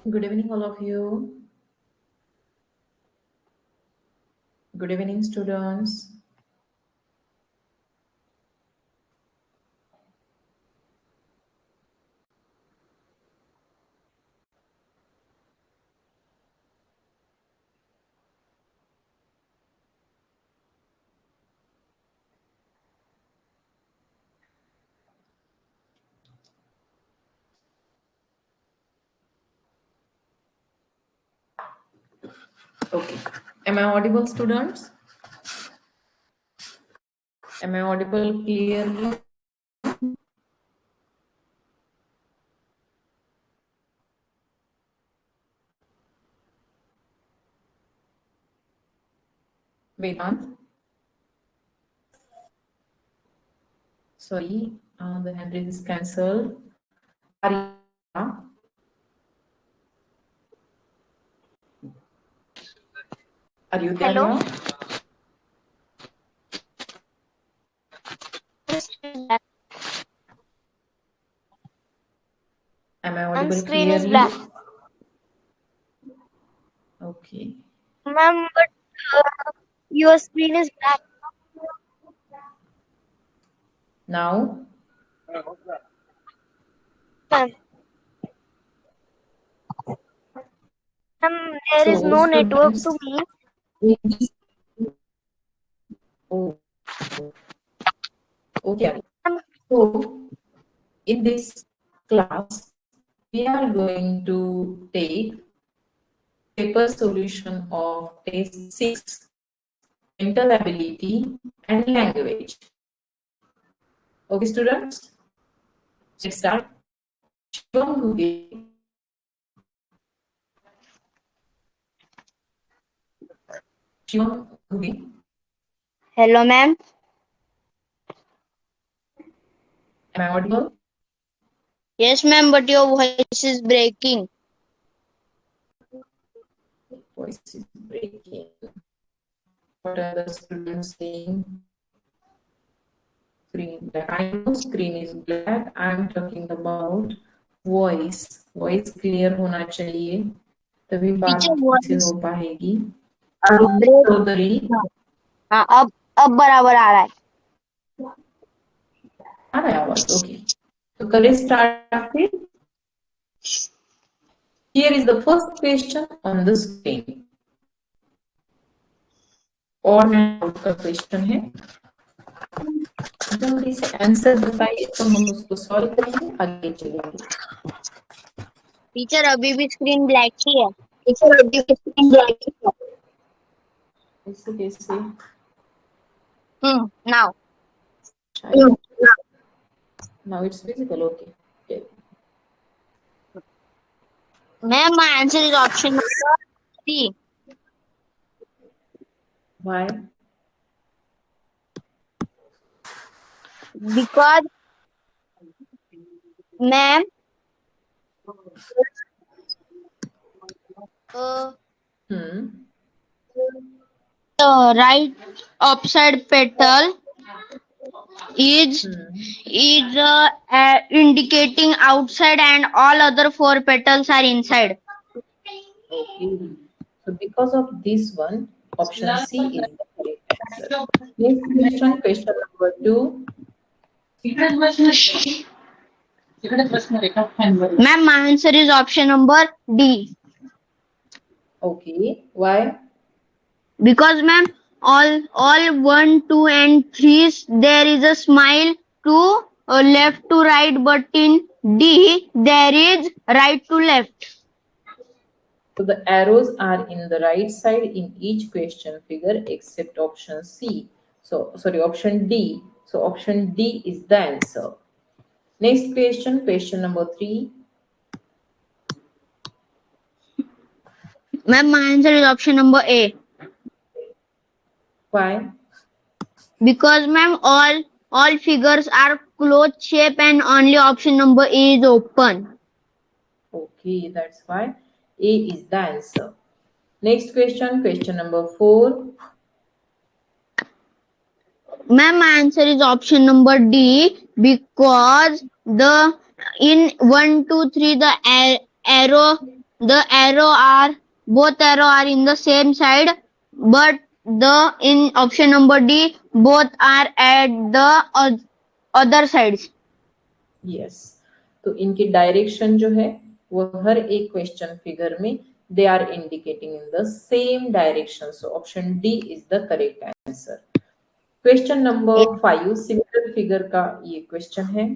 Good evening, all of you. Good evening, students. Okay. Am I audible, students? Am I audible clearly? Vedant? Sorry, the hand raise is cancelled. Arya? Are you there, Hello. Arya? Am I And audible screen is clearly? black. Okay. Ma'am, but your screen is black. Now, Ma'am, there is so no network students, to me. in this, oh, okay. Ma'am, So, in this class, we are going to take paper solution of test 6, mental ability and language. Okay, students, let's start. Shivam Ghuge. Shivam Ghuge. hello, ma'am. Am I audible? Yes, ma'am, but your voice is breaking. Voice is breaking. What are the students saying? Screen black. I know screen is black. I'm talking about voice. Voice clear होना चाहिए. तभी बात Teacher ठीक से voice हो पाएगी. Arun break. Chaudhary. हाँ, अब बराबर आ रहा है. आ रहा है आवाज. ओके. तो करें start फिर. Here is the first question on the screen. और हैंड का क्वेश्चन है. जल्दी से आंसर बताइए तो हम उसको सॉल्व करेंगे, आगे चलेंगे. टीचर अभी भी स्क्रीन ब्लैक ही है. टीचर अभी भी स्क्रीन ब्लैक ही है. ऐसे कैसे? Now. Now it's visible. Okay. Okay. Ma'am, my answer is option number C. Why? Because, ma'am, Hmm. the right upside petal is indicating outside and all other four petals are inside. Okay. So because of this one, option C is the correct answer. Next question, question number 2. Ma'am, my answer is option number D. Okay. Why? Because, ma'am, all 1, 2, and 3 there is a smile to left to right, but in D there is right to left. So the arrows are in the right side in each question figure except option C. So sorry, option D. So option D is the answer. Next question, question number 3. Ma'am, my answer is option number A. Why? Because, ma'am, all figures are closed shape and only option number A is open. Okay, that's why A is the answer. Next question, question number 4. Ma'am, my answer is option number D because the in 1, 2, 3 the arrow the both arrow are in the same side, but in option number D, both are at the other sides. Yes, तो इनकी direction जो है वो हर एक question figure में they are indicating in the same direction, so option D is the correct answer. Question number 5 similar figure का ये question है।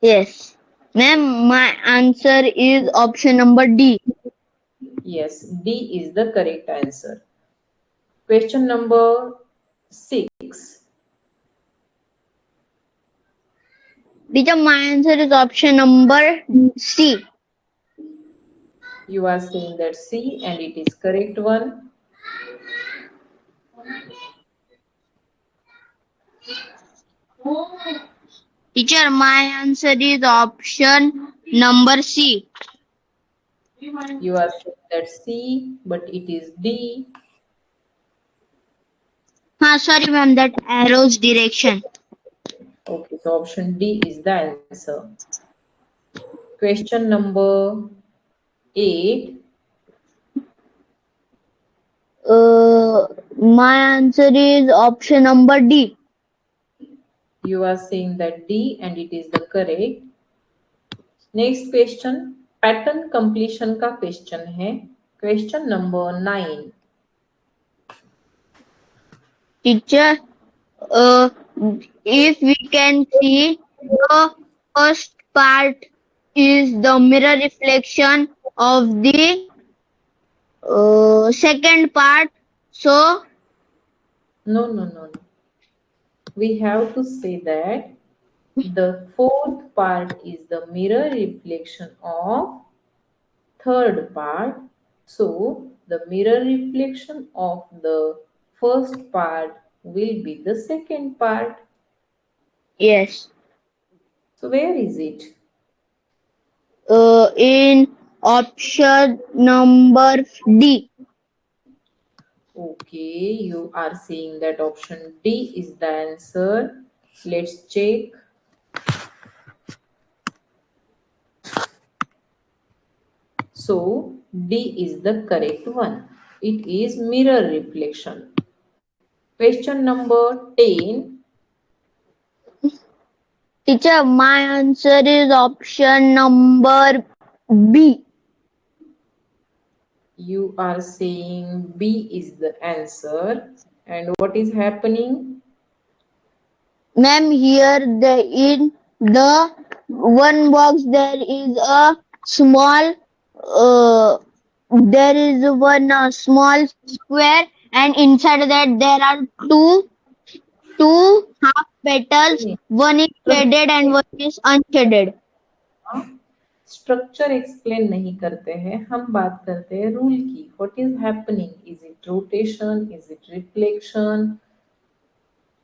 Yes ma'am, my answer is option number D. Yes, D is the correct answer. Question number 6। Teacher, my answer is option number C. You are saying that C and it is correct one. Teacher, my answer is option number C. You are saying that C, but it is D. Sorry ma'am, that arrow's direction. Okay, so option D is the answer. Question number 8. My answer is option number D. You are saying that D and it is the correct. Next question, pattern completion का question है। Question number 9. Teacher, if we can see, the first part is the mirror reflection of the second part. So No. We have to say that the fourth part is the mirror reflection of third part. So the mirror reflection of the first part will be the second part. yes, So where is it? in option number D. Okay, you are saying that option D is the answer. Let's check. So D is the correct one. It is mirror reflection. Question number 10. Teacher, my answer is option number B. You are saying B is the answer. And what is happening? Ma'am, here in the one box there is a small there is one small square, and inside that there are two half petals. One is shaded and one is unshaded. Structure explain नहीं करते हैं, हम बात करते हैं rule की। What is happening? Is it rotation? Is it reflection?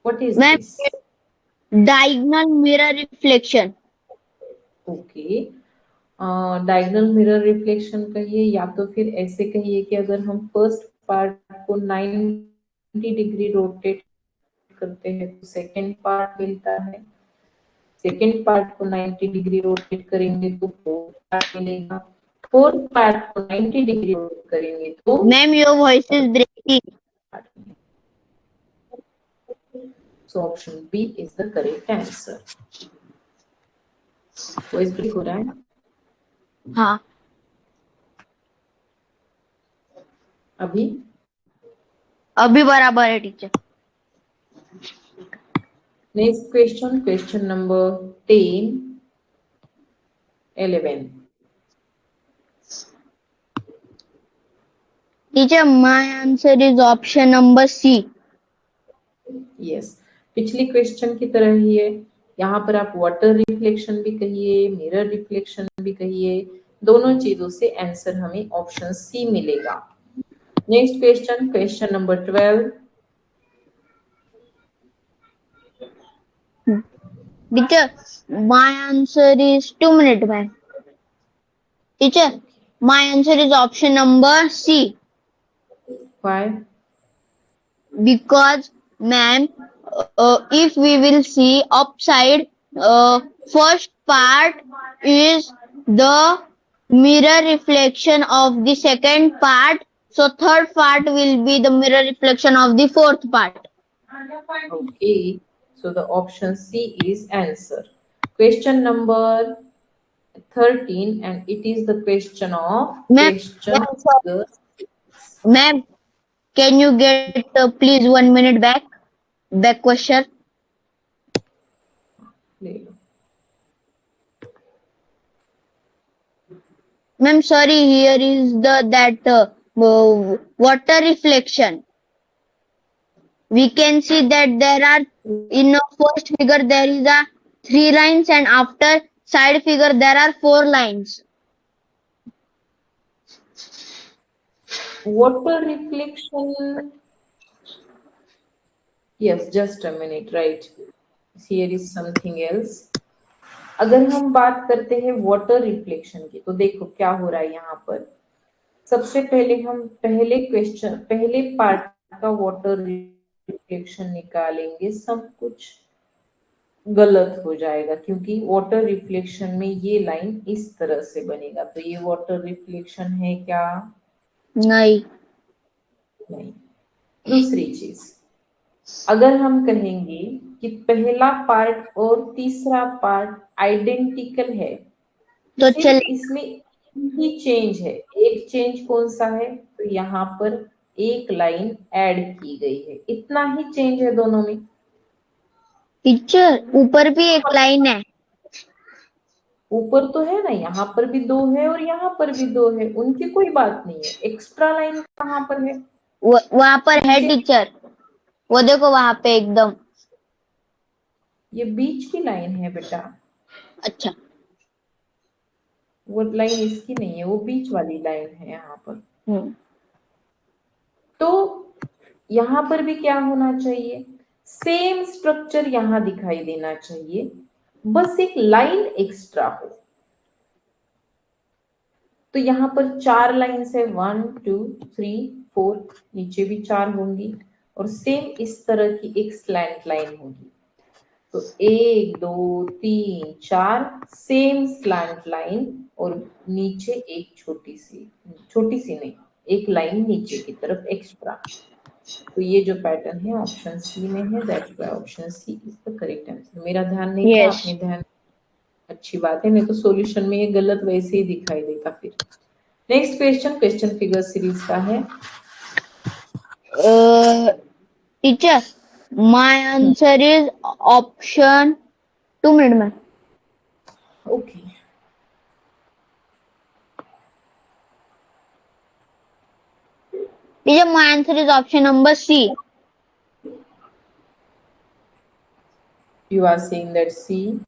What is Ma'am, this? diagonal mirror reflection. Okay, diagonal mirror reflection कहिए या तो फिर ऐसे कहिए कि अगर हम फर्स्ट पार्ट को 90 डिग्री रोटेट करते हैं तो सेकेंड पार्ट मिलता है, सेकेंड पार्ट को 90 डिग्री रोटेट करेंगे तो फोर्थ पार्ट मिलेगा, फोर्थ पार्ट को 90 डिग्री रोटेट करेंगे तो Ma'am, your voice is breaking. So option B is the correct answer. Voice break हो रहा है? हाँ, अभी बराबर है teacher. Next question, question number 10, 11. Teacher, my answer is option number C. Yes, पिछली क्वेश्चन की तरह ही है। यहाँ पर आप वाटर रिफ्लेक्शन भी कहिए, मिरर रिफ्लेक्शन भी कहिए, दोनों चीजों से आंसर हमें ऑप्शन सी मिलेगा। Next question, question number 12. Teacher, my answer is 2 minutes, ma'am. Teacher, my answer is option number C. Why? Because, ma'am, if we will see upside, first part is the mirror reflection of the second part. So third part will be the mirror reflection of the fourth part. Okay, so the option C is answer. Question number 13, and it is the question of Ma'am, question figure. ma'am, can you get please 1 minute back question? ले लो. Ma'am, sorry, here is the that water reflection. We can see that there are in the first figure there is a 3 lines, and after side figure there are 4 lines. Water reflection. Yes, just a minute, right? Here is something else. अगर हम बात करते हैं water reflection की, तो देखो क्या हो रहा है यहाँ पर. सबसे पहले हम पहले पार्ट का वाटर रिफ्लेक्शन निकालेंगे, सब कुछ गलत हो जाएगा, क्योंकि वाटर रिफ्लेक्शन में ये लाइन इस तरह से बनेगा. तो ये वाटर रिफ्लेक्शन है क्या? नहीं. दूसरी चीज, अगर हम कहेंगे कि पहला पार्ट और तीसरा पार्ट आइडेंटिकल है, तो सिर्फ इसमें ही चेंज है. एक चेंज कौन सा है? तो यहाँ पर एक लाइन ऐड की गई है, इतना ही चेंज है दोनों में. टीचर, ऊपर भी एक लाइन है. ऊपर तो है ना, यहाँ पर भी 2 है और यहाँ पर भी 2 है, उनकी कोई बात नहीं है. एक्स्ट्रा लाइन कहाँ पर है? वहां पर है टीचर, वो देखो वहां पे एकदम. ये बीच की लाइन है बेटा. अच्छा. वो लाइन इसकी नहीं है, वो बीच वाली लाइन है यहाँ पर. तो यहाँ पर भी क्या होना चाहिए? सेम स्ट्रक्चर यहाँ दिखाई देना चाहिए, बस एक लाइन एक्स्ट्रा हो. तो यहाँ पर 4 लाइन्स है, 1 2 3 4, नीचे भी 4 होंगी, और सेम इस तरह की एक स्लैंट लाइन होगी. तो 1 2 3 4 सेम स्लैंट लाइन, और नीचे एक छोटी सी नहीं, एक लाइन नीचे की तरफ एक्स्ट्रा. तो ये जो पैटर्न है ऑप्शन सी में है, that's why option C is the correct answer. मेरा ध्यान नहीं था, आपने ध्यान, अच्छी बात है, नहीं तो सॉल्यूशन में ये गलत वैसे ही दिखाई देता फिर. नेक्स्ट क्वेश्चन फिगर सीरीज का है. Teacher, my answer is option 2 minute में. Okay. Teacher, my answer is option number C. You are saying that C.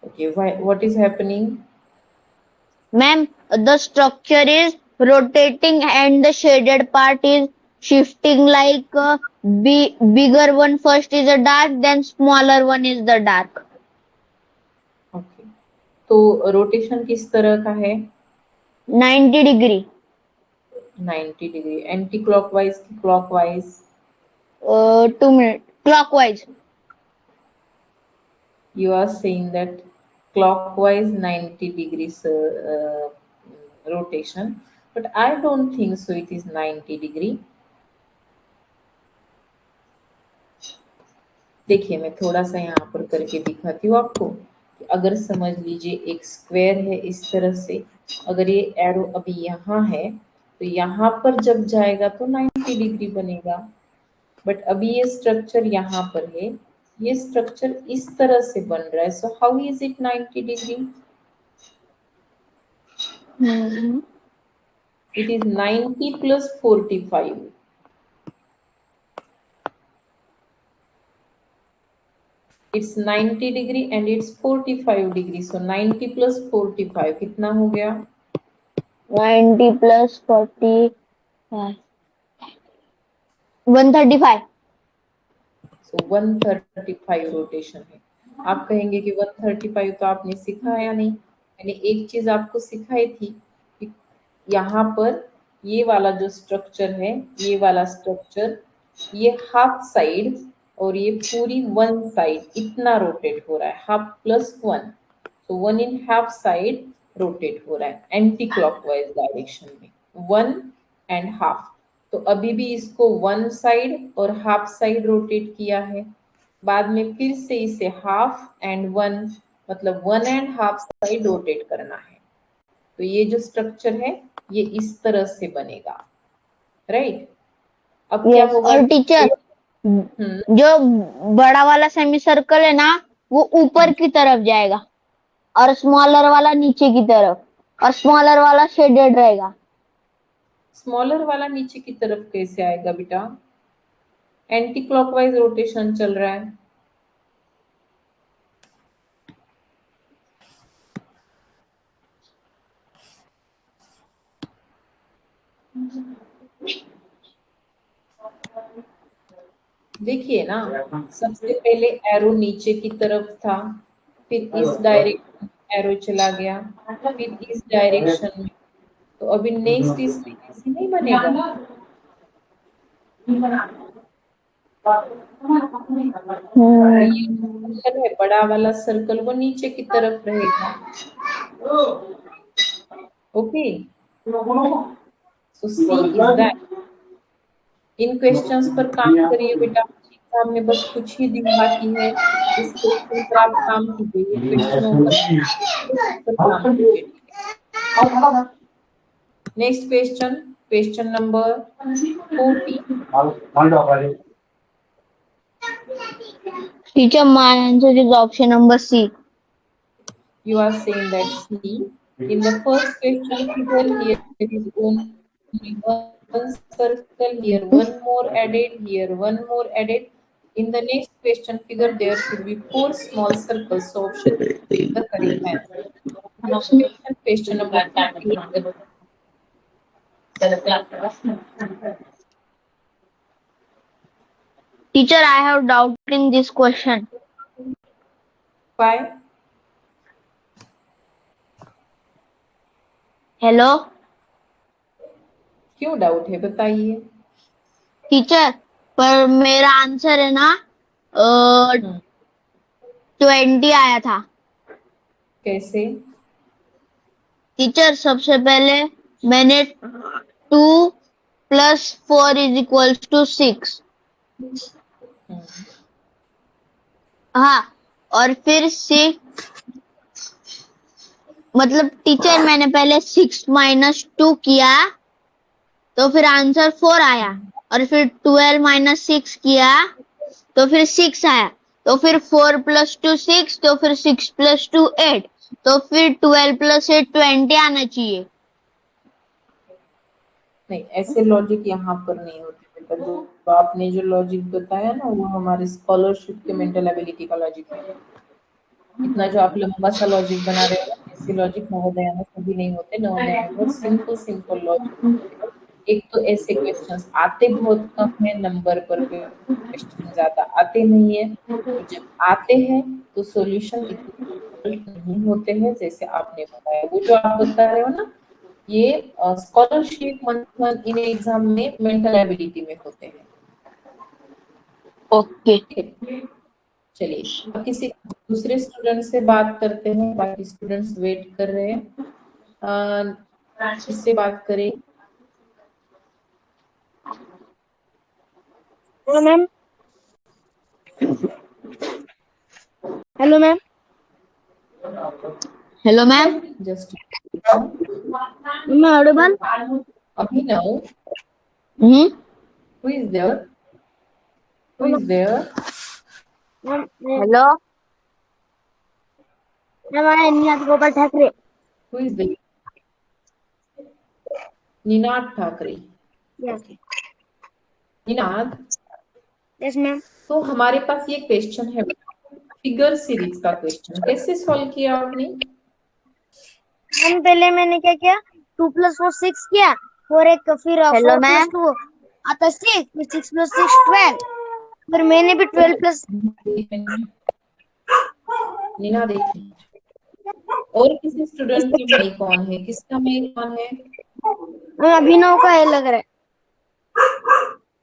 Okay, why? What is happening? Ma'am, the structure is rotating and the shaded part is shifting, like bigger one first is a dark, then smaller one is the dark. Okay. तो rotation किस तरह का है? 90 degree. 90 degree. Anti clockwise की clockwise? 2 minutes. Clockwise. You are saying that clockwise 90 degrees rotation, but I don't think so it is 90 degree. देखिए मैं थोड़ा सा यहाँ पर करके दिखाती हूँ आपको. अगर समझ लीजिए एक स्क्वायर है इस तरह से, अगर ये एरो अभी यहाँ है, तो यहाँ पर जब जाएगा तो 90 डिग्री बनेगा. बट अभी ये स्ट्रक्चर यहाँ पर है, ये स्ट्रक्चर इस तरह से बन रहा है, so how is it 90 degree? It is 90 plus 45. It's 90 degree and it's 45 degree. So 90 plus 45 कितना हो गया? 90 plus 45. 135. So 135 रोटेशन है. आप कहेंगे कि 135 तो आपने सीखा या नहीं? मैंने एक चीज आपको सिखाई थी कि यहाँ पर ये वाला जो स्ट्रक्चर है, ये वाला स्ट्रक्चर, ये हाफ साइड और ये पूरी 1 साइड इतना रोटेट हो रहा है, half plus 1. So 1 in half side rotate हो रहा है एंटी क्लॉकवाइज डायरेक्शन में, 1.5। तो अभी भी इसको 1 साइड और हाफ साइड रोटेट किया है, बाद में फिर से इसे 1/2 and 1 मतलब 1.5 साइड रोटेट करना है। तो ये जो स्ट्रक्चर है ये इस तरह से बनेगा, राइट। अब क्या होगा? और टीचर जो बड़ा वाला सेमी सर्कल है ना वो ऊपर की तरफ जाएगा और स्मॉलर वाला नीचे की तरफ, और स्मॉलर वाला शेडेड रहेगा। स्मॉलर वाला नीचे की तरफ कैसे आएगा बेटा? एंटी क्लॉकवाइज रोटेशन चल रहा है। देखिए ना, सबसे पहले एरो नीचे की तरफ था, फिर इस डायरेक्शन में एरो चला गया, फिर इस डायरेक्शन में। तो अभी नेक्स्ट इस तरीके से नहीं बनेगा। तो ये सर्कल है, बड़ा वाला सर्कल, वो नीचे की तरफ रहेगा। Okay, so C is that. इन क्वेश्चंस पर काम करिए बेटा, एग्जाम में बस कुछ ही दिन बाकी है, इस क्वेश्चन पर आप काम कीजिए, ये क्वेश्चनों पर काम कीजिए। Next question, question number 40। Teacher my answer is option number C. You are saying that C. In the first question figure, here it is only one circle, here one more added, here one more added. In the next question figure, there should be 4 small circles. So option is the correct answer. Now question number 50. Teacher, I have doubt in this question. Why? Hello क्यों doubt है बताइए। Teacher, पर मेरा answer है ना 20 आया था। कैसे? टीचर सबसे पहले मैंने 2 + 4 = 6। हाँ, और फिर 6 मतलब टीचर मैंने पहले 6 - 2 किया तो फिर आंसर 4 आया, और फिर 12 - 6 किया तो फिर 6 आया, तो फिर 4 + 2 6, तो फिर 6 + 2 8, तो फिर 12 + 8 20 आना चाहिए। नहीं, ऐसे लॉजिक यहाँ पर नहीं होते बेटा। जो आपने जो लॉजिक बताया ना वो हमारे स्कॉलरशिप के मेंटल एबिलिटी का लॉजिक है। इतना जो आप लंबा सा लॉजिक बना रहे हो ना, ऐसे लॉजिक नवोदय में कभी नहीं होते। नवोदय में बहुत सिंपल लॉजिक। एक तो ऐसे क्वेश्चंस आते बहुत कम है, नंबर पर क्वेश्चन ज्यादा आते नहीं है, और जब आते हैं तो सॉल्यूशन इतने नहीं होते हैं जैसे आपने बताया। वो जो आप बता रहे हो ना, ये स्कॉलरशिप मंथन इन एग्जाम में मेंटल एबिलिटी में होते हैं। ओके चलिए अब किसी दूसरे स्टूडेंट से बात करते हैं, बाकी स्टूडेंट्स वेट कर रहे हैं। किससे बात करें? Hello ma'am. Hello ma'am. Hello ma'am. Just मैं audible? Abhinav, hmm. who is there? Who is there? Hello मैं Ninad Gopal Thackeray. Who is there? Ninad Thackeray. Yes Ninad, yes ma'am. तो हमारे पास ये क्वेश्चन है, फिगर सीरीज का क्वेश्चन कैसे सॉल्व किया आपने? मैम पहले मैंने क्या किया, 2 + 4 6 किया, और एक फिर 4 + 2 आता 6, फिर 6 + 6 12, फिर मैंने भी 12 + निनाद देखिए, और किसी स्टूडेंट की मेल कौन है? किसका मेल कौन है? अभिनव का है लग रहा है,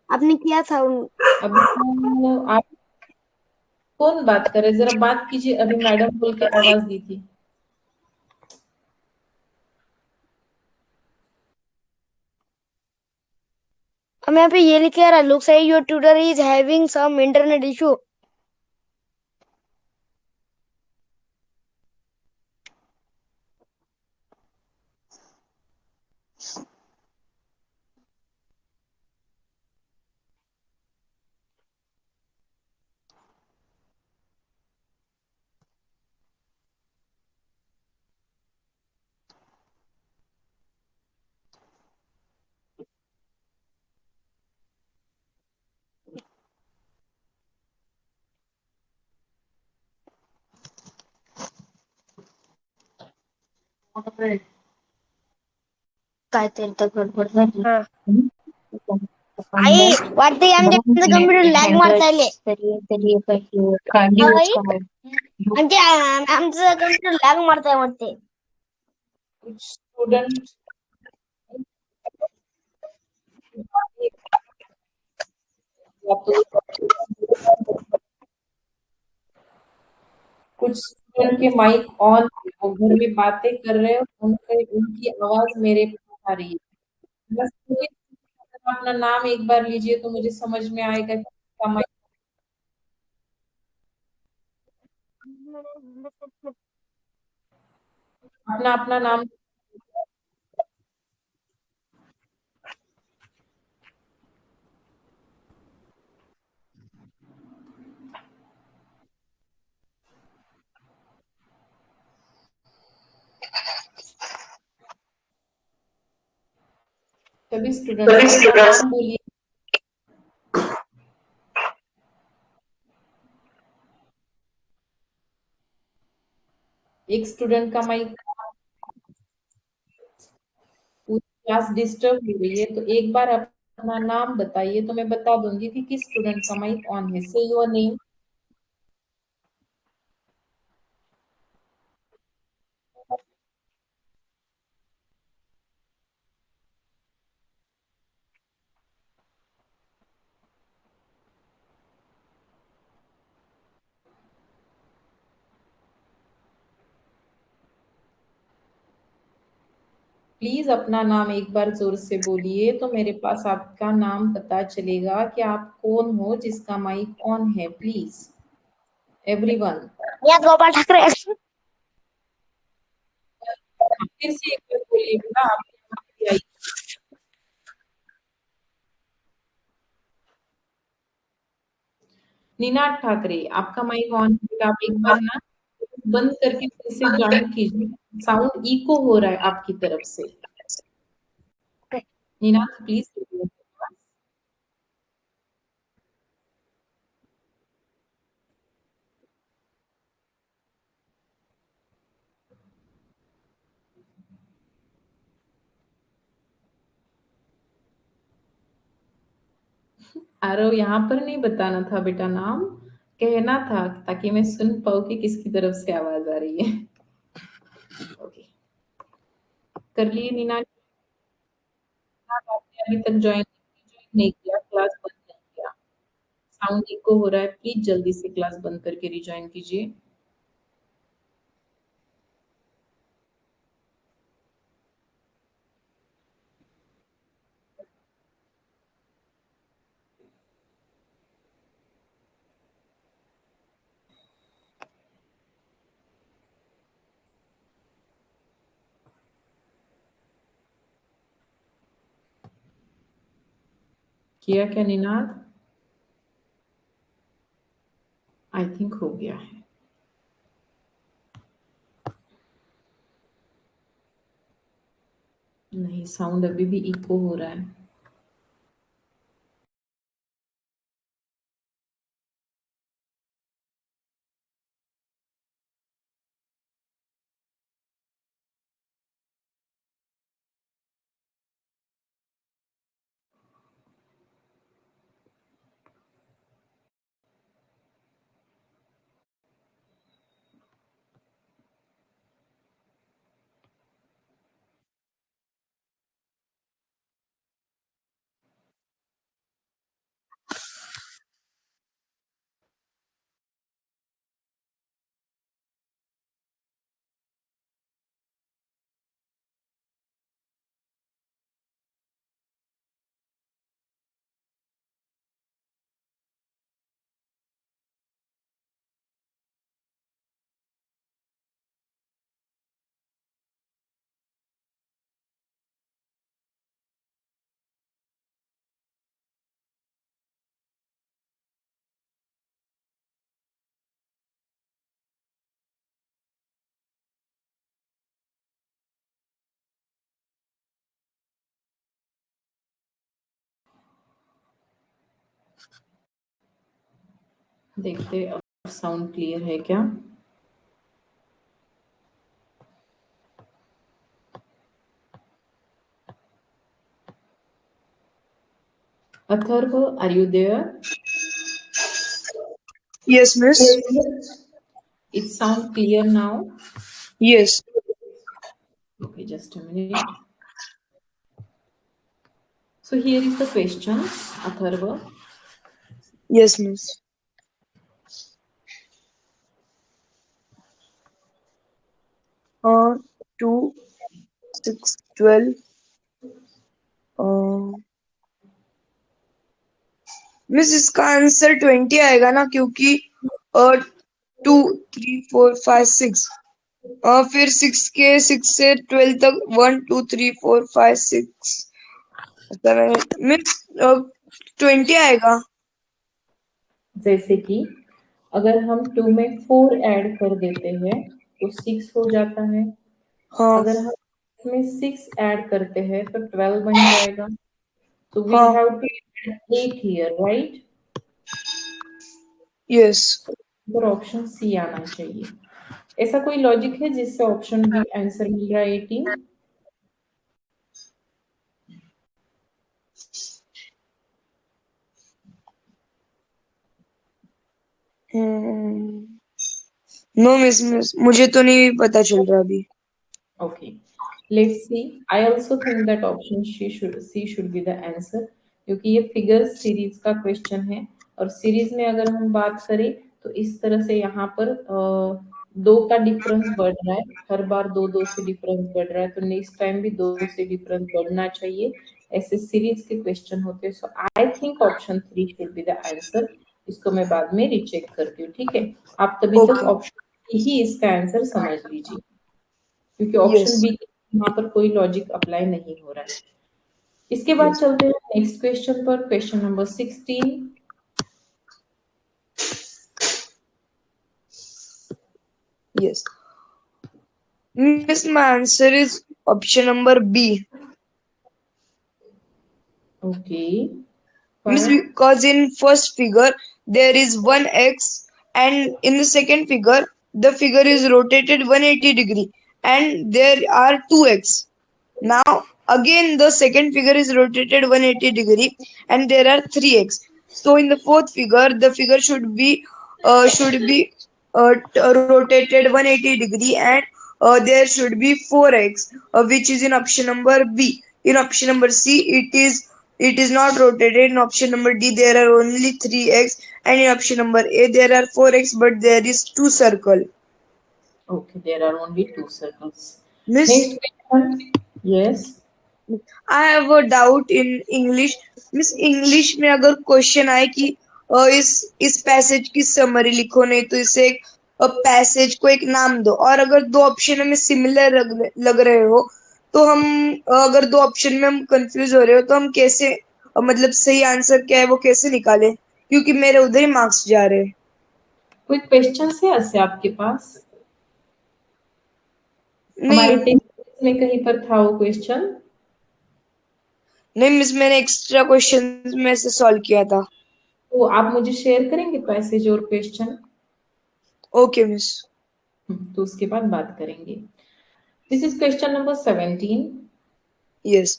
आपने किया था अभी तो आप कौन बात करे, जरा बात कीजिए। अभी मैडम बोल के आवाज दी थी। हम यहाँ पे ये लिखे आ रहा looks like your tutor is having some internet issue. काय ते तर गडबड झाली. हा. आई वाटते आमच्या कम्प्युटर लॅग मारतायले. तरी काही आई, आमचं कम्प्युटर लॅग मारताय वाटते. कुछ स्टूडेंट कुछ स्टूडेंट के माइक ऑन है, वो घर में बातें कर रहे हो, उनकी आवाज मेरे पास आ रही है। बस प्लीज अपना नाम एक बार लीजिए तो मुझे समझ में आएगा कि आपका mic- अपना अपना नाम सभी स्टूडेंट्स अपना नाम बोलिए। एक स्टूडेंट का माइक पूरी क्लास डिस्टर्ब हो रही है, तो एक बार अपना नाम बताइए तो मैं बता दूंगी कि किस स्टूडेंट का माइक ऑन है। से योर नेम। प्लीज अपना नाम एक बार जोर से बोलिए तो मेरे पास आपका नाम पता चलेगा कि आप कौन हो जिसका माइक ऑन है। Please everyone. या गोपाल ठाकरे. फिर से एक बार बोलिएगा आपकी आवाज आई। निनाद ठाकरे, आपका माइक ऑन है, आप एक बार ना बंद करके फिर से ज्वाइन कीजिए। साउंड इको हो रहा है आपकी तरफ से। निनाद प्लीज। आरव, यहाँ पर नहीं बताना था बेटा नाम, कहना था ताकि मैं सुन पाऊँ कि किसकी तरफ से आवाज आ रही है। ओके, कर लिए निनाद? आपने अभी तक ज्वाइन नहीं किया, क्लास बंद नहीं किया, साउंड इको हो रहा है, प्लीज जल्दी से क्लास बंद करके रिज्वाइन कीजिए। किया क्या निनाद? आई थिंक हो गया है। नहीं, साउंड अभी भी इको हो रहा है। देखते अब साउंड क्लियर है क्या? Atharva, are you there? Yes, miss. It sound clear now? Yes. Okay, just a minute. So here is the question, Atharva. Yes, miss. 2, 6, 12. Miss इसका आंसर 20 आएगा ना, क्योंकि 2, 3, 4, 5, 6, फिर 6 से 12 तक 1, 2, 3, 4, 5, 6, 7, मिस 20 आएगा। जैसे कि अगर हम 2 में 4 ऐड कर देते हैं तो 6 हो जाता है। हाँ अगर हम इसमें 6 ऐड करते हैं तो 12 बन जाएगा। So we हाँ have to add 8 here, right? Yes. पर ऑप्शन सी आना चाहिए। ऐसा कोई लॉजिक है जिससे ऑप्शन बी आंसर मिल रहा है 18? नो मिस, मुझे तो नहीं पता चल रहा अभी। Okay, let's see. I also think that option C should be the answer, क्योंकि ये फिगर सीरीज का क्वेश्चन है और सीरीज में अगर हम बात करें तो इस तरह से यहाँ पर 2 का डिफरेंस बढ़ रहा है। हर बार 2 से डिफरेंस बढ़ रहा है, तो नेक्स्ट टाइम भी 2 से डिफरेंस बढ़ना चाहिए। ऐसे सीरीज के क्वेश्चन होते हैं। So I think option 3 should be the answer. इसको मैं बाद में रिचेक करती हूँ, ठीक है? आप तभी तक ओके। ऑप्शन ही इसका आंसर समझ लीजिए, क्योंकि ऑप्शन यस बी यहाँ पर कोई लॉजिक अप्लाई नहीं हो रहा है। इसके बाद यस चलते हैं नेक्स्ट क्वेश्चन पर, question number 16। Yes miss, my answer is option number B. Okay, Miss, because in first figure there is one x, and in the second figure the figure is rotated 180 degree, and there are two x. Now again the second figure is rotated 180 degree, and there are three x. So in the fourth figure the figure should be rotated 180 degree, and there should be 4x, which is in option number B. In option number C it is not rotated. In option number D there are only 3x, and in option number A there are 4x, but there is two circle. okay, there are only 2 circles. Miss, Next question. Yes. I have a doubt in English. Miss English में अगर question आए कि इस passage की summary लिखो, नहीं तो इसे एक पैसेज को एक नाम दो, और अगर दो ऑप्शन हमें सिमिलर लग रहे हो तो हम अगर दो ऑप्शन में हम कंफ्यूज हो रहे हो तो हम कैसे मतलब सही आंसर क्या है वो कैसे निकाले, क्योंकि मेरे उधर ही मार्क्स जा रहे हैं। कोई क्वेश्चन है ऐसे आपके पास? हमारे नहीं टेक्स्ट में कहीं पर था वो क्वेश्चन? नहीं मिस, मैंने एक्स्ट्रा क्वेश्चन में से सॉल्व किया था। तो आप मुझे शेयर करेंगे पैसेज और क्वेश्चन? Okay miss. तो उसके बाद बात करेंगे। This is question number 17। Yes,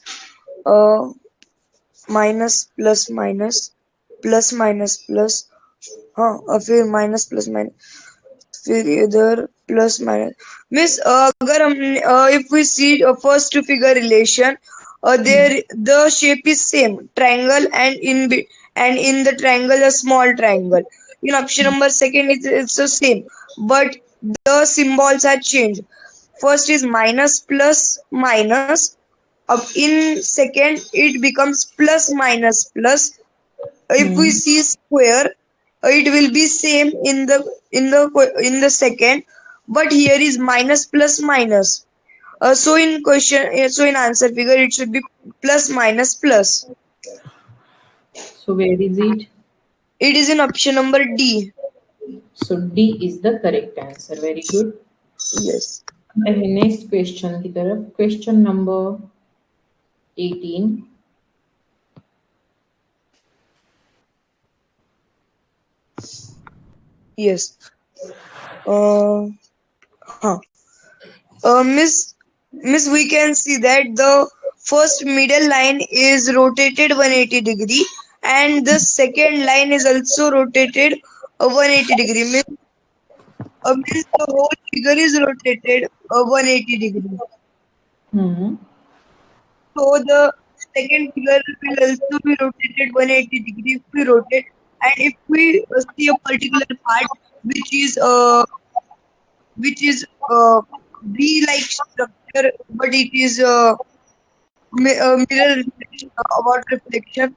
minus plus minus plus minus plus, हाँ, और फिर माइनस प्लस माइनस, फिर इधर प्लस माइनस। मिस अगर हम if we see first figure relation, there the shape is same triangle, and in the triangle a small triangle. In option number second it's the same, but the symbols are changed. First is minus plus minus, in second it becomes plus minus plus. If we see square, it will be same in the second, but here is minus plus minus. So in answer figure it should be plus minus plus. So where is it? It is in option number D. So D is the correct answer. Very good. Yes. Next question की तरफ, question number 18। Yes. Huh. Miss, we can see that the first middle line is rotated 180 degree, and the second line is also rotated 180 degree. Means the whole figure is rotated 180 degree. Hmm. So the second figure will also be rotated 180 degree if we rotate, and if we see a particular part which is which is V-like structure, but it is mirror reflection, about reflection.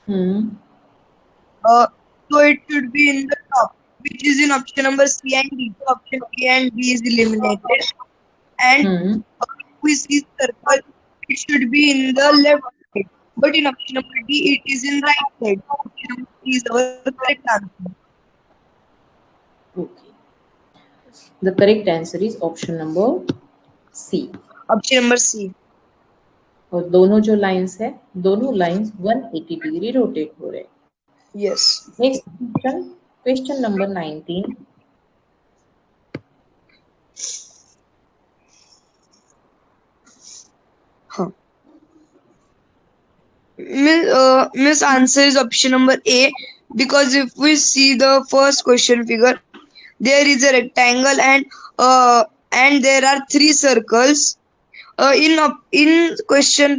Hmm. Uh, so it should be in the top, which is in option number C and D. So option A and B is eliminated, and Hmm. if we see circle, it should be in the left side. But in option number D, it is in right side. So option number D is our correct answer. Okay. The correct answer is option number C. Option number C. और दोनों जो lines है दोनों lines 180 degree rotate हो रहे हैं. Yes. Next question, question number 19. Huh. Miss answer is option number A, because if we see the first question figure, there is a rectangle and there are three circles. In question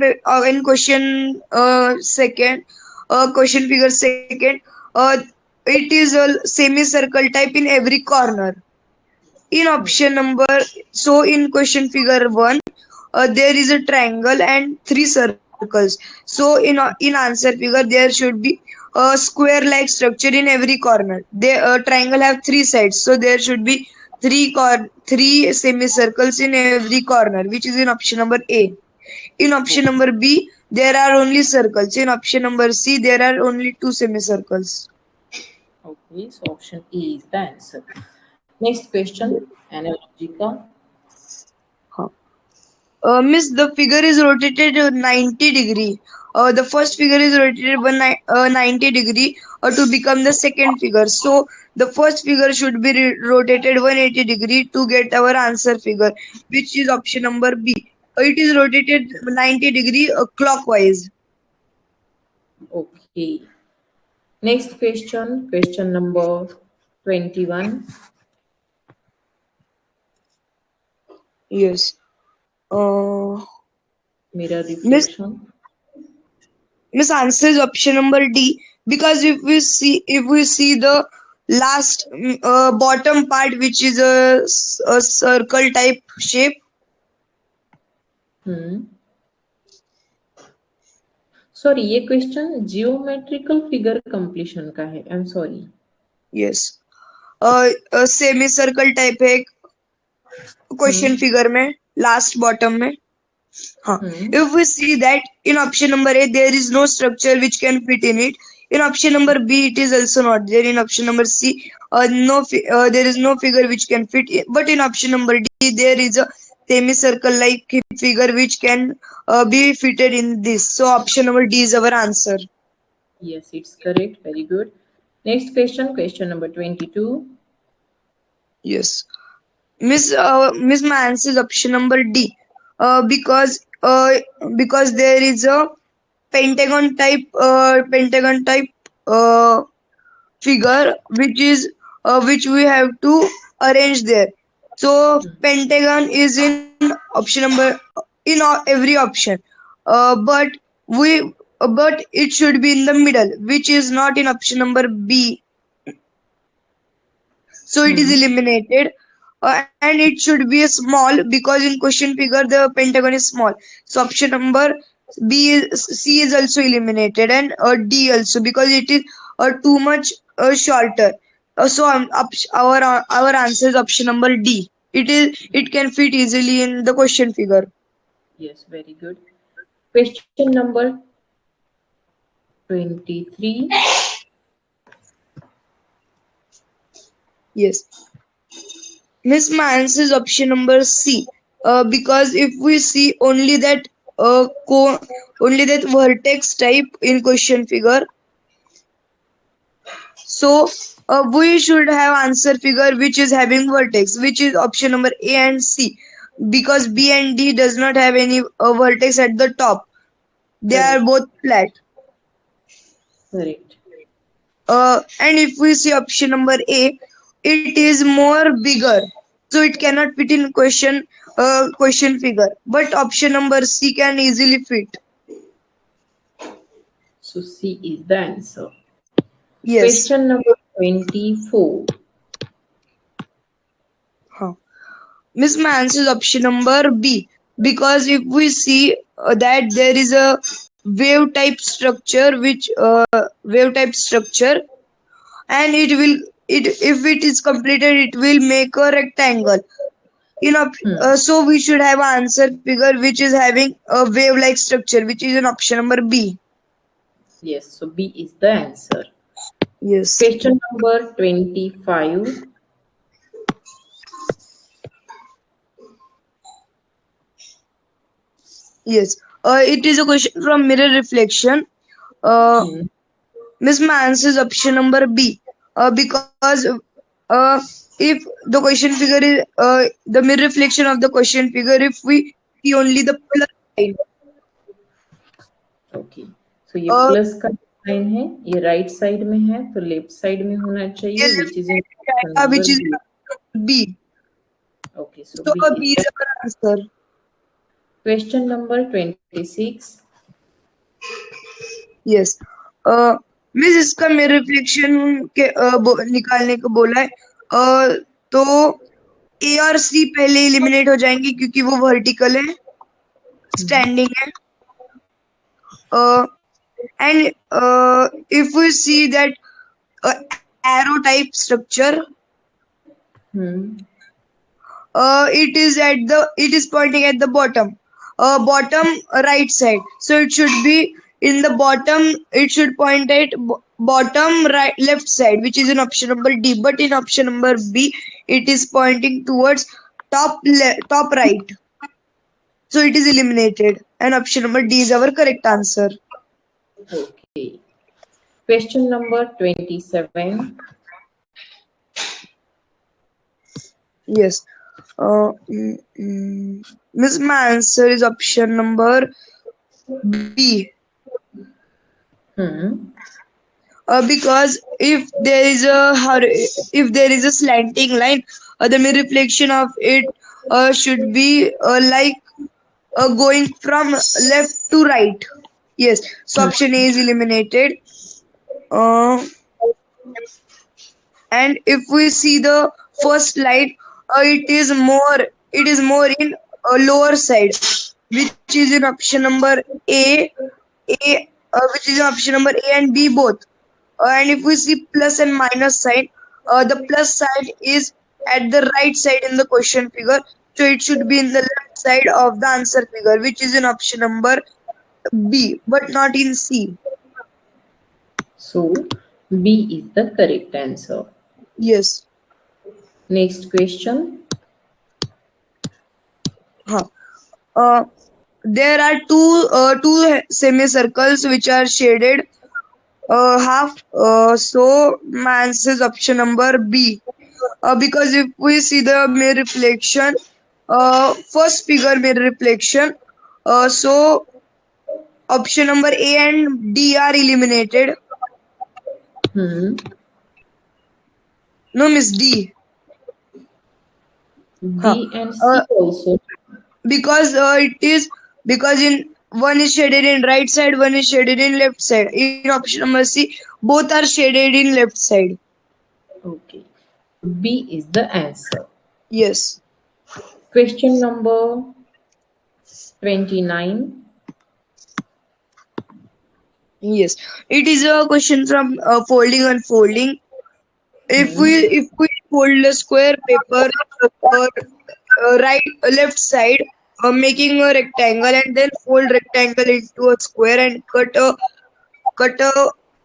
second, question figure second, it is a semicircle type in every corner. In option number, so in question figure 1, there is a triangle and three circles. So in answer figure there should be a square like structure in every corner. The triangle have three sides, so there should be three semicircles in every corner, which is in option number A. In option number B, there are only circles. In option number C, there are only two semicircles. Okay, so option A is the answer. Next question, analogica. Huh. Miss, the figure is rotated 90 degree. The first figure is rotated 90 degree to become the second figure. So the first figure should be rotated 180 degree to get our answer figure, which is option number B. It is rotated 90 degree clockwise. Okay. Next question, question number 21. Yes. Mirror Miss, reflection. Miss answer is option number D, because if we see the last bottom part, which is a circle type shape. Sorry, ये question geometrical figure completion का है. I am sorry. Yes, semi circle type है question figure में, last bottom में. हाँ, if we see that in option number A there is no structure which can fit in it. In option number B it is also not there. In option number C, there is no figure which can fit in. But in option number D there is a semicircle like figure which can be fitted in this. So option number D is our answer. Yes, it's correct. Very good. Next question, question number 22. Yes. Miss, my answer is option number D, because there is a pentagon type figure which we have to arrange there. So pentagon is in option number every option, but we but it should be in the middle, which is not in option number B. So it is eliminated, and it should be a small, because in question figure the pentagon is small. So option number C is also eliminated, and D also, because it is too much shorter. Our answer is option number D. It can fit easily in the question figure. Yes, very good. Question number 23. Yes. Miss, my answer is option number C. Because if we see only that only that vertex type in question figure, so we should have answer figure which is having vertex, which is option number A and C, because B and D does not have any vertex at the top. They are Correct. both flat. Correct. And if we see option number A, it is more bigger, so it cannot fit in question figure. But option number C can easily fit. So C is the answer. Yes. Question number 24. Miss, my answer is option number B, because if we see that there is a wave type structure, and if it is completed, it will make a rectangle. So we should have an answer figure which is having a wave like structure, which is in option number B. Yes, so B is the answer. Yes. Question number 25. Yes. It is a question from mirror reflection. Miss, my answer is option number B. Because if the question figure is the mirror reflection of the question figure, if we see only the plus sign, okay, so ये plus का sign है, ये right side में है, तो left side में होना चाहिए, which is in which is B. Okay, so So B B is is our answer. question number 26. Yes. Miss, इसका मेरे रिफ्लेक्शन के निकालने को बोला है, तो A और C पहले एलिमिनेट हो जाएंगे क्योंकि वो वर्टिकल है, स्टैंडिंग है. And if we see that arrow type structure, it is pointing at the bottom right side, so it should be in the bottom. It should point at bottom right left side, which is in option number D. But in option number B, it is pointing towards top right, so it is eliminated, and option number D is our correct answer. Okay, question number 27. Yes. Miss, my answer is option number B. Because if there is a slanting line, the mirror reflection of it should be going from left to right. Yes. So option A is eliminated. And if we see the first slide, it is more in lower side, which is in option number A, which is in option number A and B both. And if we see plus and minus sign, the plus side is at the right side in the question figure, so it should be in the left side of the answer figure, which is in option number B, but not in C. So B is the correct answer. Yes. Next question. There are two semicircles which are shaded half. So my answer is option number B. Because if we see the mirror reflection, first figure mirror reflection, so option number A and D are eliminated. No, Miss D. B and C also. Because in one is shaded in right side, one is shaded in left side. In option number C, both are shaded in left side. Okay, B is the answer. Yes. Question number 29. Yes, it is a question from folding and unfolding. If we fold a square paper left side, making a rectangle, and then fold rectangle into a square and cut a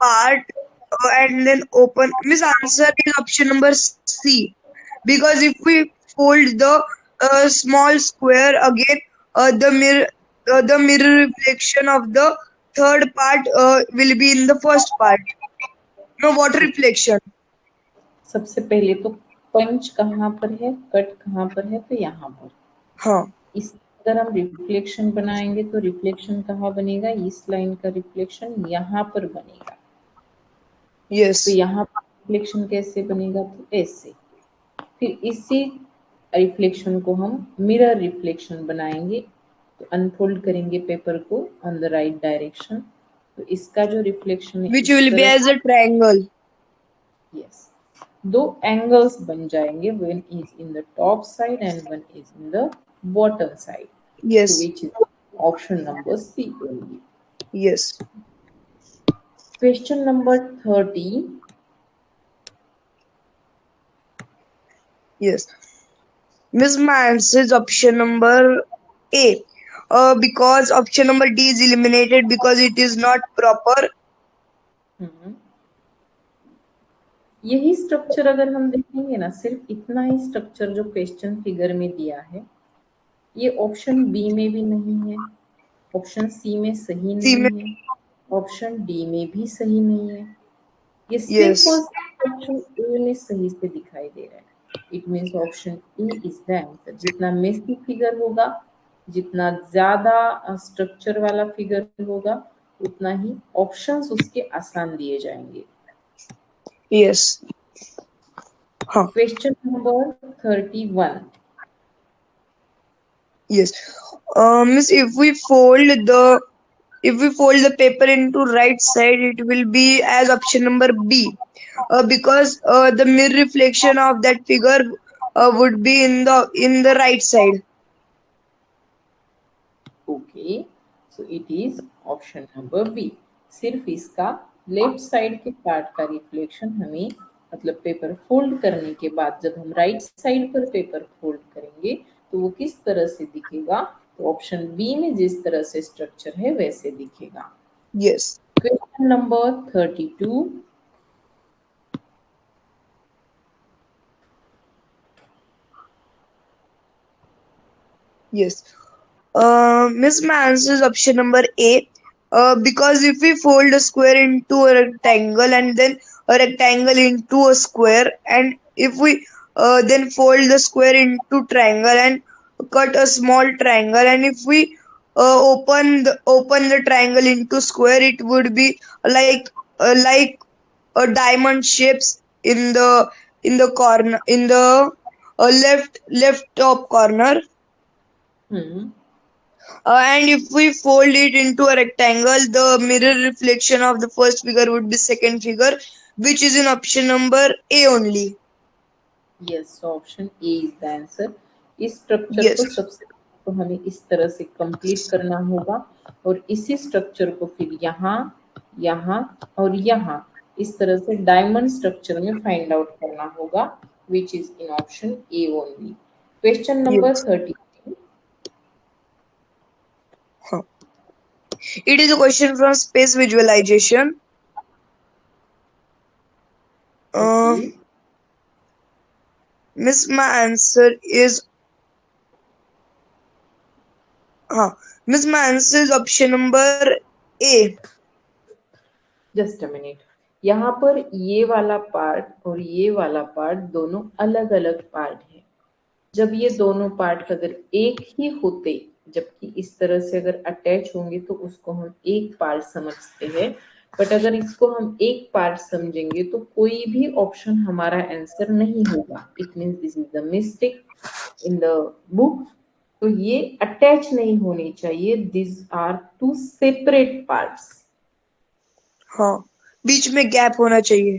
part and then open. Miss, answer is option number C, because if we fold the small square again, the mirror reflection of the third part will be in the first part. No, water reflection. सबसे पहले तो पंच कहाँ पर है, cut कहाँ पर है, तो यहाँ पर। हाँ इस अगर हम रिफ्लेक्शन बनाएंगे तो रिफ्लेक्शन कहाँ बनेगा, इस लाइन का रिफ्लेक्शन यहाँ पर बनेगा। यस तो यहाँ पर रिफ्लेक्शन कैसे बनेगा, तो ऐसे। फिर इसी रिफ्लेक्शन को हम मिरर रिफ्लेक्शन बनाएंगे। तो अनफोल्ड करेंगे पेपर को ऑन द राइट डायरेक्शन। तो इसका जो रिफ्लेक्शन है विच इस विल बी तरह, एज अ ट्रायंगल। यस, दो एंगल्स बन जाएंगे, one is in the top side and one is in the bottom side. Yes So which is option number C only. Yes Question number 30. Yes Miss, my answer is option number A. Because option number D is eliminated because it is not proper. यही structure अगर हम देखेंगे ना, सिर्फ इतना ही structure जो question figure में दिया है, ये ऑप्शन बी में भी नहीं है, ऑप्शन सी में सही C में नहीं है, ऑप्शन डी में भी सही नहीं है। ये सिर्फ और yes सिर्फ ऑप्शन ए में सही से दिखाई दे रहा है। It means option A is the answer. जितना मेसी फिगर होगा, जितना ज्यादा स्ट्रक्चर वाला फिगर होगा, उतना ही ऑप्शंस उसके आसान दिए जाएंगे। yes. हाँ question number 31. yes. Miss, if we fold the paper into right side, it will be as option number B. Because the mirror reflection of that figure would be in the right side. Okay, so it is option number B. सिर्फ इसका left side के part का reflection हमें, मतलब paper fold करने के बाद जब हम राइट साइड पर पेपर फोल्ड करेंगे तो वो किस तरह से दिखेगा, तो ऑप्शन बी में जिस तरह से स्ट्रक्चर है वैसे दिखेगा। Yes. Question number 32. Yes. Miss, my answer is option number A. Because if we fold a square into a rectangle and then a rectangle into a square, and if we then fold the square into triangle and cut a small triangle, and if we open the triangle into square, it would be like a diamond shapes in the corner in the left top corner. And if we fold it into a rectangle, the mirror reflection of the first figure would be second figure, which is in option number A only. Yes, option A is the answer. इस structure Yes. को सबसे तो हमें इस तरह से complete करना होगा और इसी स्ट्रक्चर को फिर यहाँ, यहाँ और यहाँ इस तरह से डायमंड स्ट्रक्चर में फाइंड आउट करना होगा, which is in option A only. Question number Yes. 30. Huh. It is a question from space visualization. Okay. Miss, my answer is Miss, my answer is option number A. Just a minute, यहाँ पर ये वाला part और ये वाला part दोनों अलग अलग पार्ट है। जब ये दोनों पार्ट अगर एक ही होते, जबकि इस तरह से अगर अटैच होंगे तो उसको हम एक पार्ट समझते हैं, बट अगर इसको हम एक पार्ट समझेंगे तो कोई भी ऑप्शन हमारा आंसर नहीं होगा। It means this is the mistake in the book. तो ये अटैच नहीं होने चाहिए, this are two separate parts. हाँ, बीच में गैप होना चाहिए।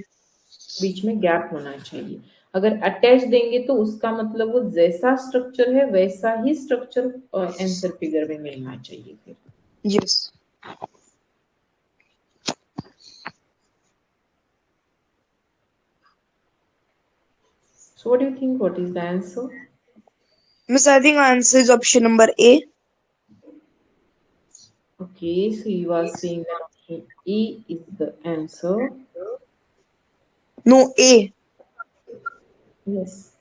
बीच में गैप होना चाहिए। अगर अटैच देंगे तो उसका मतलब वो जैसा स्ट्रक्चर है वैसा ही स्ट्रक्चर आंसर फिगर में मिलना चाहिए फिर। Yes. So what do you think? What is the answer? Miss, I think answer is option number A. Okay, so you are saying that option E is the answer. No, A. Yes.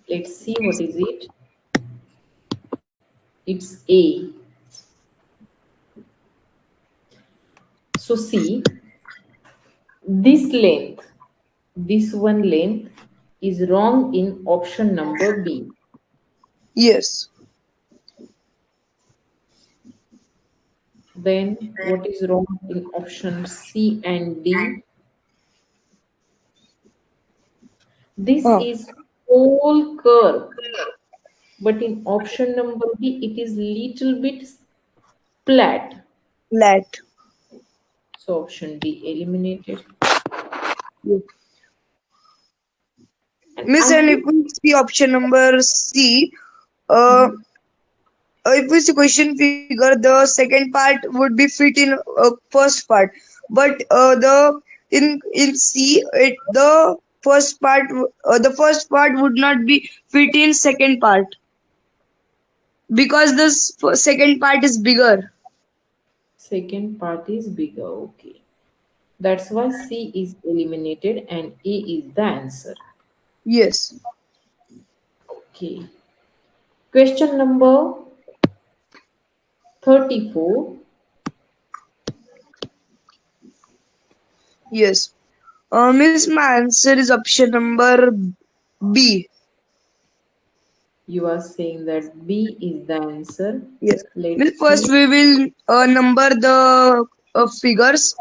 Let's see what is it. It's A. So see, this length this one length is wrong in option number B. Yes. Then what is wrong in option C and D? This Huh. is whole curve, but in option number B, it is little bit flat. Flat. So option D eliminated. Yes. And Miss, I and if think we see option number C, uh, if we see question figure, the second part would be fit in first part, but the in C, the first part would not be fit in second part because this second part is bigger. second part is bigger. Okay. That's why C is eliminated and A is the answer. Yes. Okay. Question number 34. Yes. Miss, my answer is option number B. You are saying that B is the answer. Yes. Let's Miss, first see. we will number the figures.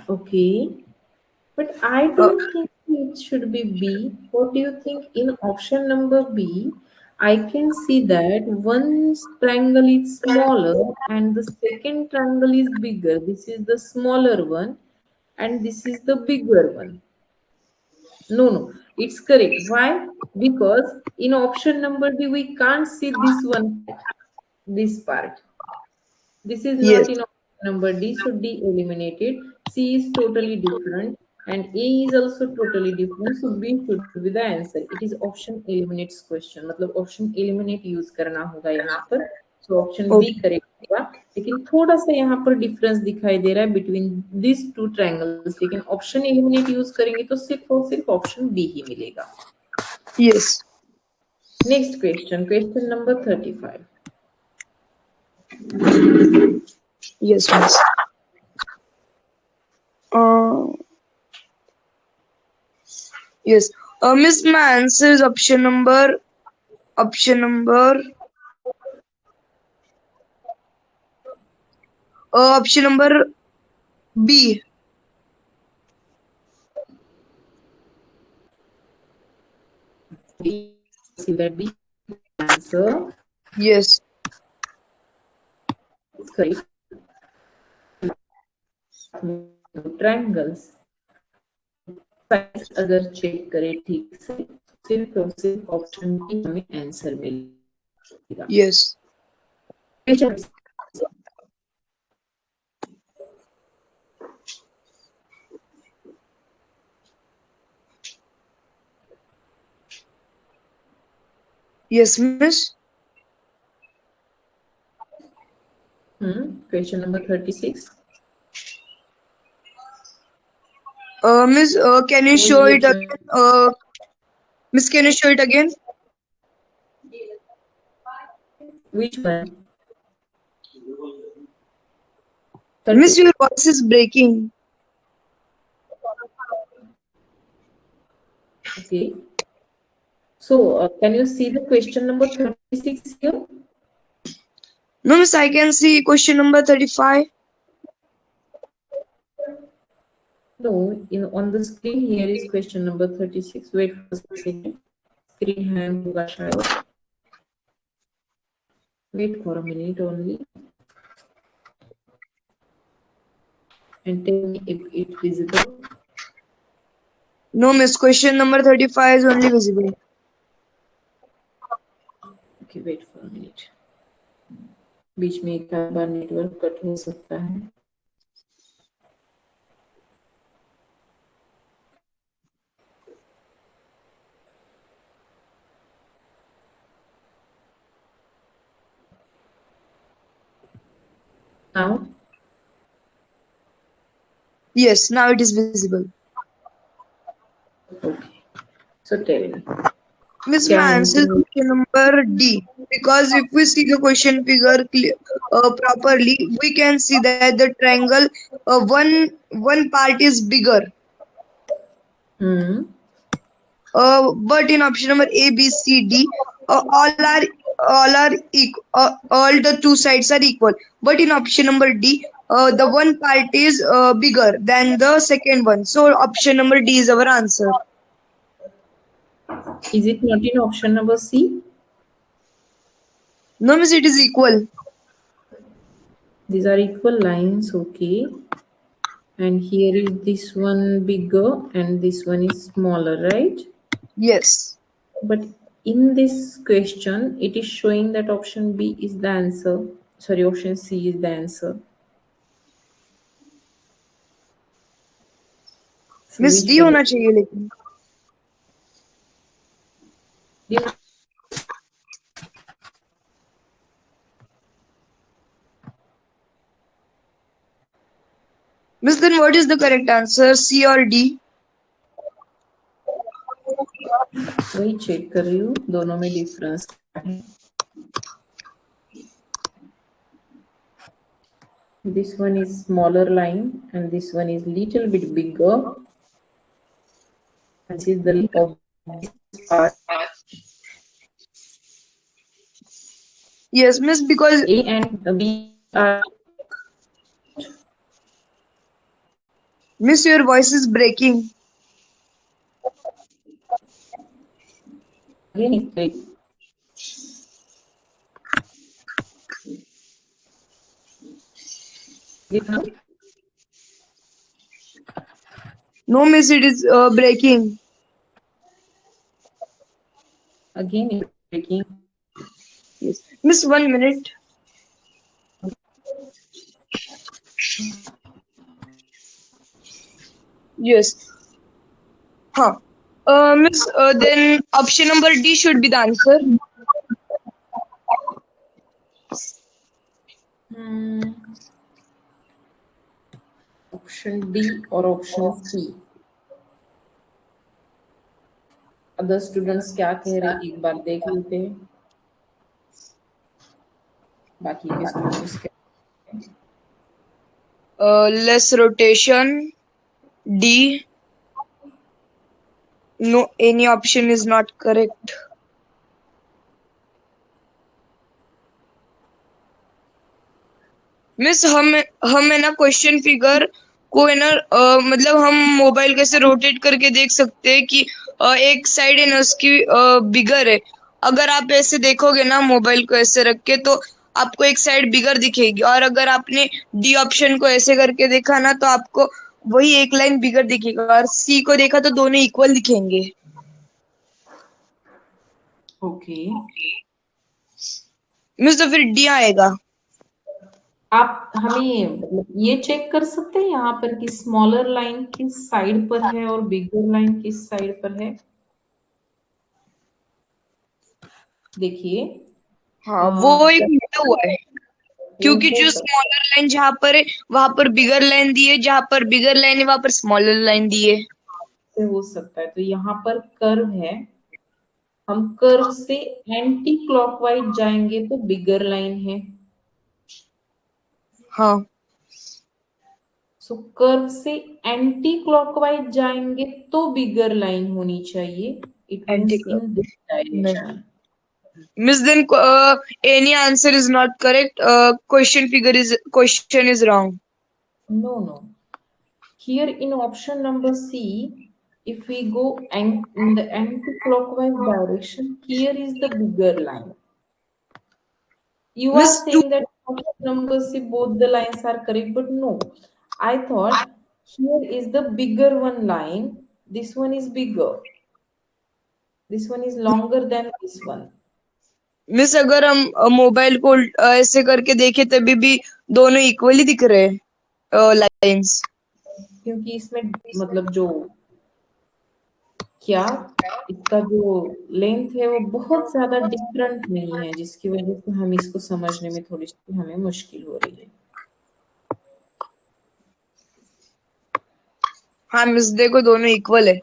Okay. But I Uh, don't think it should be B. What do you think? In option number B, I can see that one triangle is smaller and the second triangle is bigger. This is the smaller one and this is the bigger one. No, it's correct. Why? Because in option number B, we can't see this one, this part. This is yes. not in option number D, so D eliminated. C is totally different and A is also totally different. So B should be the answer. It is option eliminates question. मतलब option eliminate use करना होगा यहाँ पर. So option B Okay. correct होगा. लेकिन थोड़ा सा यहाँ पर डिफरेंस दिखाई दे रहा है between these two triangles. लेकिन option eliminate use करेंगे तो सिर्फ और सिर्फ option B ही मिलेगा. Yes. Next question, question number 35. Yes, miss. Uh, yes. Miss, my answer is option number B. See that B answer Yes. is correct. Triangles size अगर check करें ठीक से सिर्फ और सिर्फ ऑप्शन डी हमें आंसर मिलेगा. Yes. Yes, miss. Question number 36. Miss, can you show it again? Miss, can you show it again? Which one? Miss, your voice is breaking. Okay. So, can you see the question number 36 here? No, miss, I can see question number 35. No, on the screen here is question number 36. Wait for a second. Screen hang होगा शायद. Wait for a minute only. And tell me if it's visible. No, miss, question number 35 is only visible. Okay, wait for a minute. बीच में एक बार network cut हो सकता है. Now, Yes, now it is visible. okay. So tell me. Miss, क्या my answer is answer? question number D. Because if we see the question figure properly, we can see that the triangle one part is bigger. Hmm. But in option number A, B, C, D, all the two sides are equal. But in option number D, the one part is bigger than the second one. So option number D is our answer. Is it not in option number C? No, miss, it is equal. These are equal lines, okay. And here is this one bigger and this one is smaller, right? Yes. But in this question, it is showing that option B is the answer. Sorry, option C is the answer. So miss which D one? होना चाहिए लेकिन is miss then what is the correct answer, C or D? वही check कर रही हूँ दोनों में difference है. This one is smaller line and this one is little bit bigger. This is the of this part. Yes, miss, because A and B are miss your voice is breaking. again is like No, miss, it is breaking. again it's breaking. Yes, miss, 1 minute. Yes. Huh. Miss, then option number D should be the answer. Hmm. Option D or option C. Other students क्या कह रहे हैं एक बार देख लेते हैं. बाकी के स्टूडेंट्स क्या. Less rotation. D. No, any option is not correct. Miss हम है ना क्वेश्चन फिगर को है ना मतलब हम मोबाइल कैसे रोटेट करके देख सकते हैं कि एक साइड है ना उसकी बिगर है. अगर आप ऐसे देखोगे ना मोबाइल को ऐसे रख के तो आपको एक साइड बिगर दिखेगी और अगर आपने डी ऑप्शन को ऐसे करके देखा ना तो आपको वही एक लाइन बिगर दिखेगा और सी को देखा तो दोनों इक्वल दिखेंगे. ओके. मिस तो फिर डी आएगा. आप हमें मतलब ये चेक कर सकते हैं यहाँ पर कि स्मॉलर लाइन किस साइड पर है और बिगर लाइन किस साइड पर है. देखिए. हाँ वो एक क्या मिला हुआ है वो क्योंकि हो जो सकता स्मॉलर लाइन जहाँ पर है वहां पर बिगर लाइन दी है, जहाँ पर बिगर लाइन है वहां पर स्मॉलर लाइन दी है. है हो सकता है. तो यहाँ पर कर्व है. हम कर्व से एंटी क्लॉकवाइज जाएंगे तो बिगर लाइन है. हाँ. सो कर्व से एंटी क्लॉकवाइज जाएंगे तो बिगर लाइन होनी चाहिए. It anti means clock in this नहीं. Direction. Miss then any answer is not correct. Question is wrong. No, no. Here in option number C, if we go in the anti-clockwise direction, here is the bigger line. You are Miss two. saying that option number C, both the lines are correct, but no. I thought here is the bigger one line. This one is bigger. This one is longer than this one. Miss अगर हम mobile को ऐसे करके देखे तभी भी दोनों equally दिख रहे हैं लाइंस. क्योंकि इसमें मतलब जो क्या इसका जो लेंथ है वो बहुत ज्यादा डिफरेंट नहीं है जिसकी वजह से हम इसको समझने में थोड़ी सी हमें मुश्किल हो रही है. हाँ मिस देखो दोनों इक्वल है.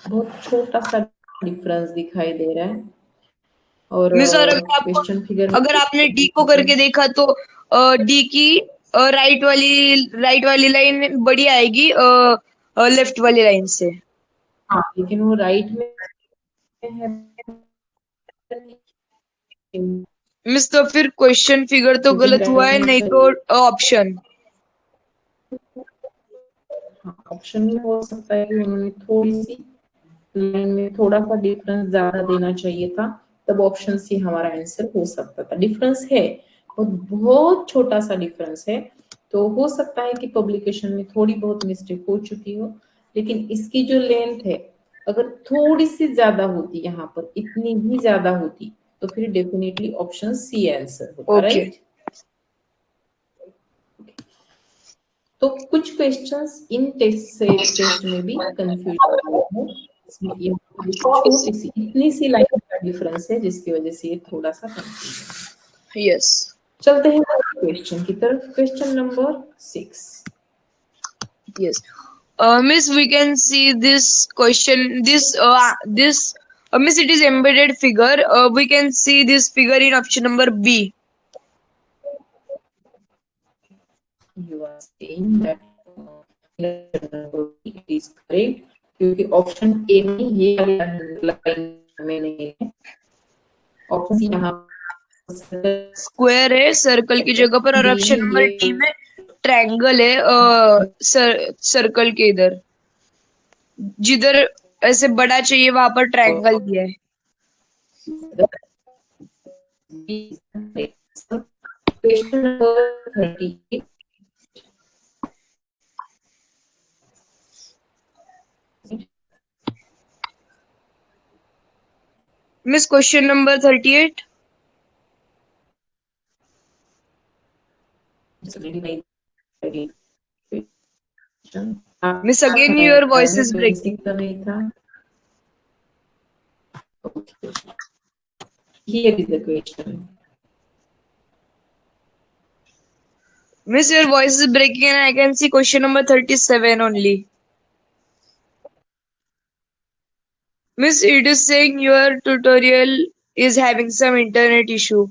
बहुत छोटा सा डिफरेंस दिखाई दे रहा है। और मिस और क्वेश्चन फिगर में अगर आपने डी को करके देखा तो डी की राइट वाली लाइन बड़ी आएगी लेफ्ट वाली लाइन से। हाँ, लेकिन वो राइट में है। मिस तो फिर क्वेश्चन फिगर तो लेकिन गलत हुआ राइट है, में नहीं तो ऑप्शन। ऑप्शन में हो सकता है कि उन्होंने थोड़ी सी लाइन में थोड़ा सा डिफरेंस ज्यादा देना चाहिए था, तब ऑप्शन सी हमारा आंसर हो सकता था। डिफरेंस है और बहुत छोटा सा डिफरेंस है, तो हो सकता है कि पब्लिकेशन में थोड़ी बहुत मिस्टेक हो चुकी हो, लेकिन इसकी जो लेंथ है अगर थोड़ी सी ज्यादा होती, यहाँ पर इतनी भी ज्यादा होती, तो फिर डेफिनेटली ऑप्शन सी आंसर होता, ओके। राइट। तो कुछ क्वेश्चंस इन टेस्ट में भी कंफ्यूजन है। इसमें ये छोटी सी इतनी सी लाइन का डिफरेंस है जिसकी वजह से ये थोड़ा सा कंफ्यूजन। यस। चलते हैं क्वेश्चन की तरफ। Question number 6। Yes. Miss, we can see this question. Miss, it is embedded figure. We can see this figure in option number B. You are saying that it is correct, क्योंकि option A में ये line में नहीं है। Option C यहाँ square है circle की जगह पर, और बी ऑप्शन में नंबर ये डी में ट्रायंगल है सर्कल के इधर, जिधर ऐसे बड़ा चाहिए वहां पर ट्रायंगल दिया है। Question number 38। Miss, question number 38। Miss, again your voice is breaking. नहीं था। Here is the question. Miss, your voice is breaking and I can see question number 37 only. Miss, it is saying your tutorial is having some internet issue.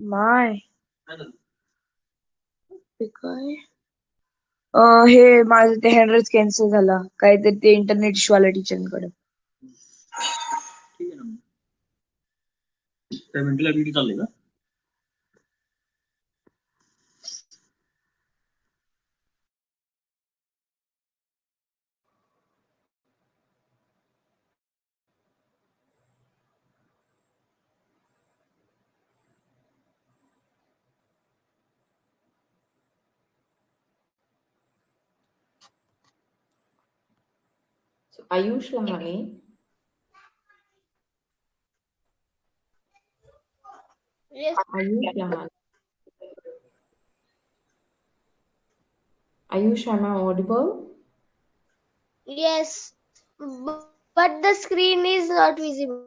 My काय हे माझं ते हँडरेज cancel झाला, काहीतरी ते internet issue आला टीचरकडे. पेमेंटला duty चालली का? So Ayush Lahane. Yes. Ayush Lahane. Ayush, am I audible? Yes. But the screen is not visible.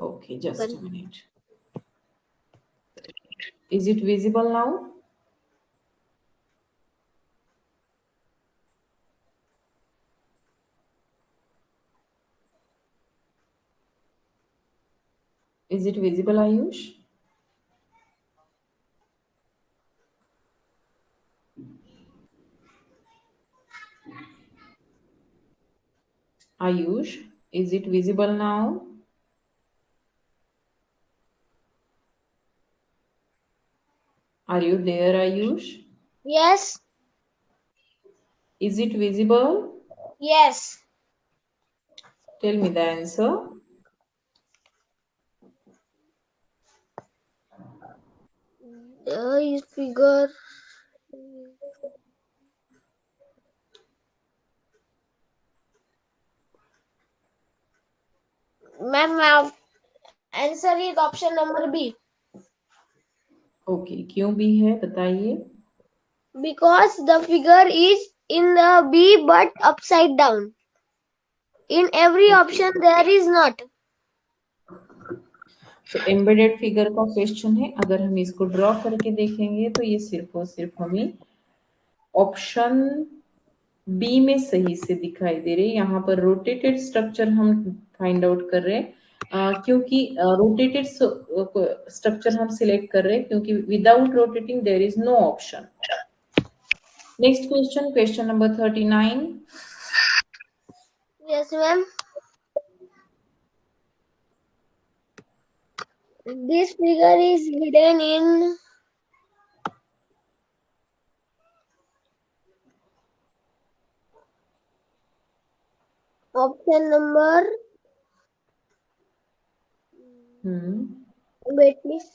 Okay, just a minute. Is it visible now? Is it visible, Ayush? Ayush, is it visible now? Are you there, Ayush? Yes. Is it visible? Yes. Tell me the answer. The figure. Ma'am, answer is option number B. Okay, क्यों भी है बताइए. Because the figure is in the B but upside down. In every option there is not. तो embedded figure का question है. अगर हम इसको ड्रॉ करके देखेंगे तो ये सिर्फ और सिर्फ हमें ऑप्शन बी में सही से दिखाई दे रही है. यहाँ पर रोटेटेड स्ट्रक्चर हम फाइंड आउट कर रहे हैं. क्योंकि रोटेटेड स्ट्रक्चर हम सिलेक्ट कर रहे हैं क्योंकि without rotating there is no option. Next question, question number 39. Yes, ma'am. This figure is hidden in option number. Wait, please.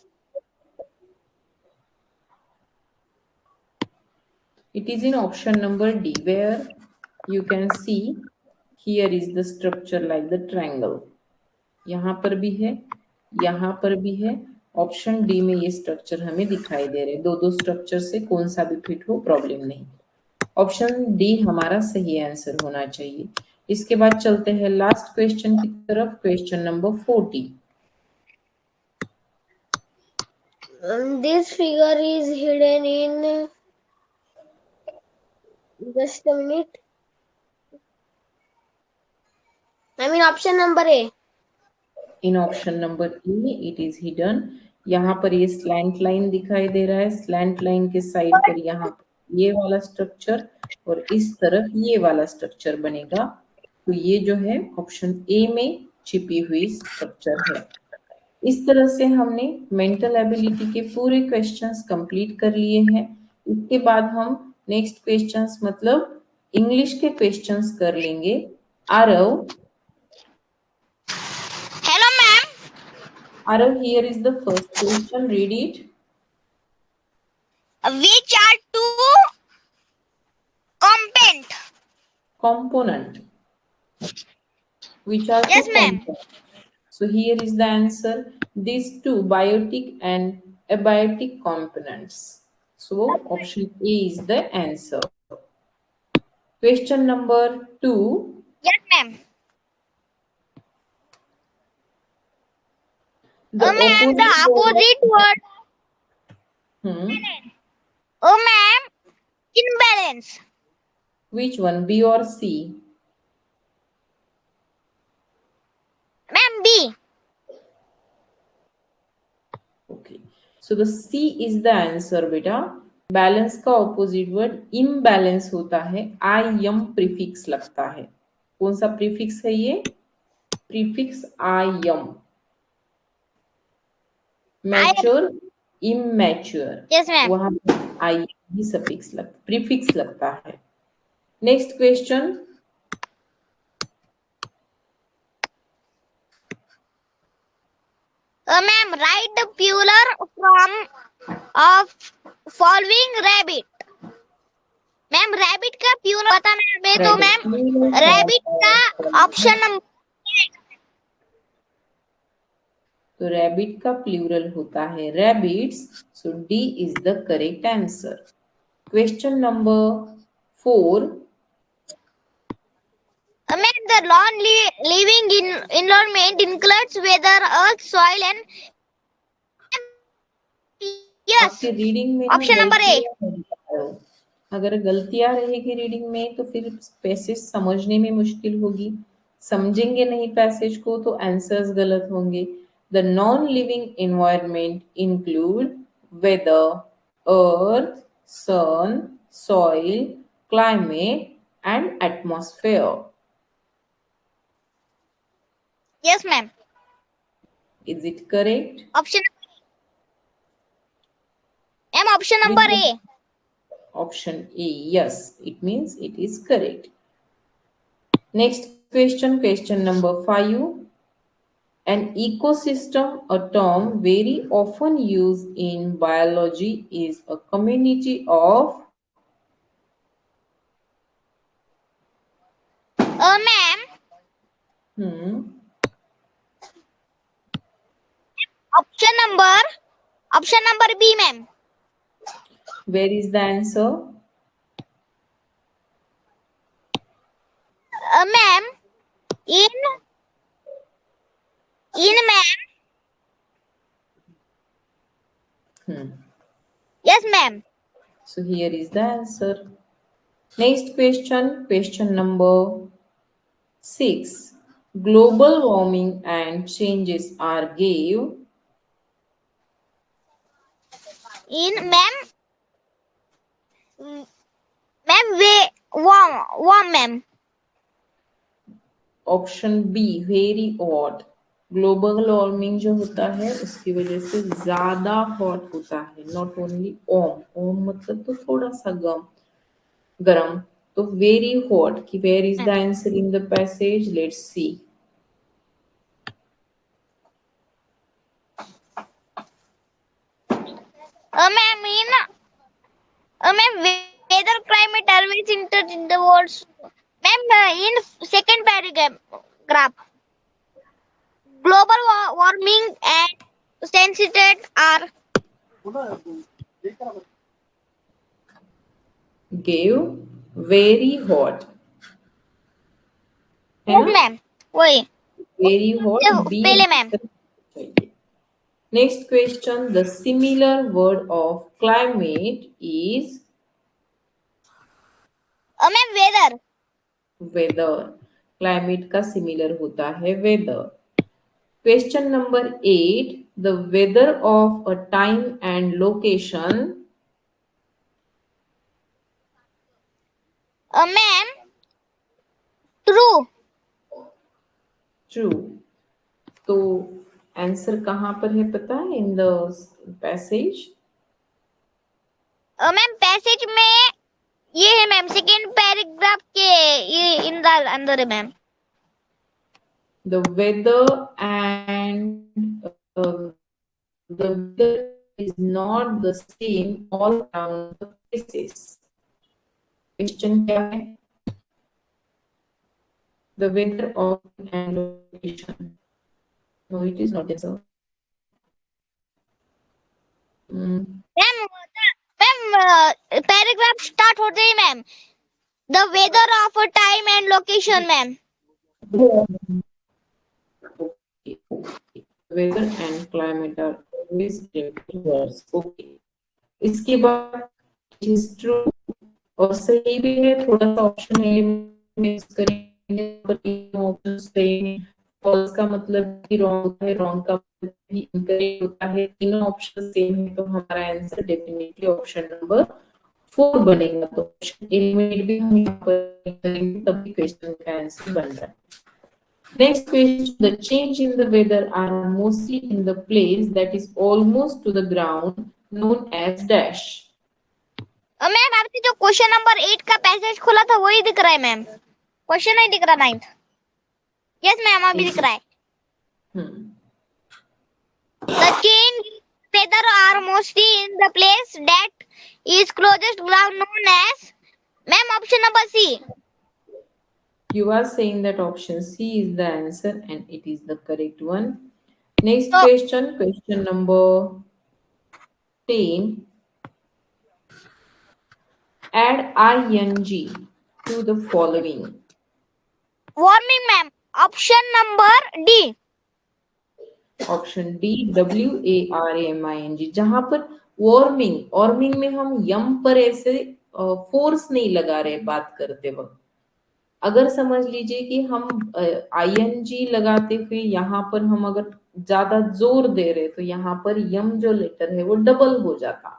It is in option number D, where you can see here is the structure like the triangle. यहाँ पर भी है, यहाँ पर भी है. Option D में ये स्ट्रक्चर हमें दिखाई दे रहे. दो स्ट्रक्चर से कौन सा भी फिट हो प्रॉब्लम नहीं. ऑप्शन डी हमारा सही आंसर होना चाहिए. इसके बाद चलते हैं लास्ट क्वेश्चन की तरफ. Question number 40. This figure is hidden in. Just a minute. I mean option number A. In option number A it is hidden. यहाँ पर ये स्लैंट लाइन दिखाई दे रहा है. स्लैंट लाइन के साइड पर यहाँ ये वाला स्ट्रक्चर और इस तरफ ये वाला स्ट्रक्चर बनेगा. तो ये जो है ऑप्शन ए में छिपी हुई स्ट्रक्चर है. इस तरह से हमने मेंटल एबिलिटी के पूरे क्वेश्चंस कंप्लीट कर लिए हैं. इसके बाद हम नेक्स्ट क्वेश्चंस मतलब इंग्लिश के क्वेश्चंस कर लेंगे. Aarav, Arav, here is the first question. Read it. Which are two Component. Which are Yes, two ma'am. components? So here is the answer. These two biotic and abiotic components. So option A is the answer. Question number 2. Yes, ma'am. The ma'am, the opposite word. Oh, ma'am, imbalance. Which one, B or C? Ma'am, B. Okay. So the C is the answer, beta. Balance का opposite word imbalance होता है. I am prefix लगता है. कौन सा prefix है ये? Prefix I am. Mature, immature. Yes, ma'am. वहां आई ही सफिक्स लगता, प्रीफिक्स लगता है. Next question. Ma'am, write the plural form of following rabbit. Ma'am, rabbit का plural पता है में तो मैम रैबिट का ऑप्शन नंबर तो रैबिट का प्लूरल होता है rabbits, so D is the correct answer. Question number 4, ma'am the lawn living in environment includes weather, earth, soil and yes आपकी रीडिंग में ना ऑप्शन नंबर ए। गलतियां हैं। अगर गलतियां रहेगी रीडिंग में तो फिर पैसेज समझने में मुश्किल होगी, समझेंगे नहीं पैसेज को तो आंसर्स गलत होंगे। The non living environment include weather, earth, sun, soil, climate and atmosphere. Yes ma'am is it correct? Option ma'am option number A. Option A, yes, it means it is correct. Next question, question number 5. An ecosystem, a term very often used in biology, is a community of ma'am hmm, option number B ma'am. where is the answer? Ma'am in ma'am yes ma'am. So here is the answer. Next question, question number 6. Global warming and changes are gave in ma'am way warm ma'am. Option be very hot. Global warming जो होता है उसकी वजह से ज्यादा hot होता है, not only ओम, ओम मतलब तो थोड़ा सा गरम, तो वेरी हॉट की where is the answer in the passage, let's see. Ma'am weather climate always enter in the words ma'am in second paragraph global warming and sensitive are gave very hot है yes ना, ma'am वही very hot B पहले ma'am. चाहिए। Next question, the similar word of climate is ma'am weather. Weather. Climate का similar होता है weather. Question number 8, the weather of a time and location ma'am true. True. तो answer कहाँ पर है पता है इन द पैसेज? मैम पैसेज में ये है मैम सेकेंड पैराग्राफ के ये इन द अंदर है ma'am. The weather and the weather is not the same all around the places. Question क्या है? The weather of and location. No, it is not answer. Ma'am paragraph start होते ही ma'am the weather of a time and location ma'am. Okay. Weather and climate are always different words. Okay. इसके बाद it is true और सही भी है, थोड़ा सा ऑप्शन ए मिस करेंगे पर ऑप्शन सही है। फॉल्स का मतलब भी रॉन्ग है, रॉन्ग का मतलब भी इनकरेक्ट होता है, तीनों ऑप्शन सेम है तो हमारा आंसर डेफिनेटली ऑप्शन नंबर 4 बनेगा। तो ऑप्शन एलिमिनेट भी हम यहाँ पर करेंगे तभी क्वेश्चन का आंसर बन रहा है। Next question, the change in the weather are mostly in the place that is almost to the ground known as dash. Ma'am आपने जो क्वेश्चन नंबर 8 का पैसेज खोला था वही दिख रहा है मैम, क्वेश्चन नहीं दिख रहा 9th। यस मैम अभी दिख रहा है। The change weather are mostly in the place that is closest ground known as ma'am option number C. You are saying that option C is the answer and it is the correct one. Next So question, question number 10. Add ing to the following. warming, ma'am. Option number D. Option D WARMING, जहां पर warming में हम यम पर ऐसे force नहीं लगा रहे बात करते वक्त। अगर समझ लीजिए कि हम ING लगाते हुए यहाँ पर हम अगर ज्यादा जोर दे रहे तो यहाँ पर यम जो लेटर है वो डबल हो जाता,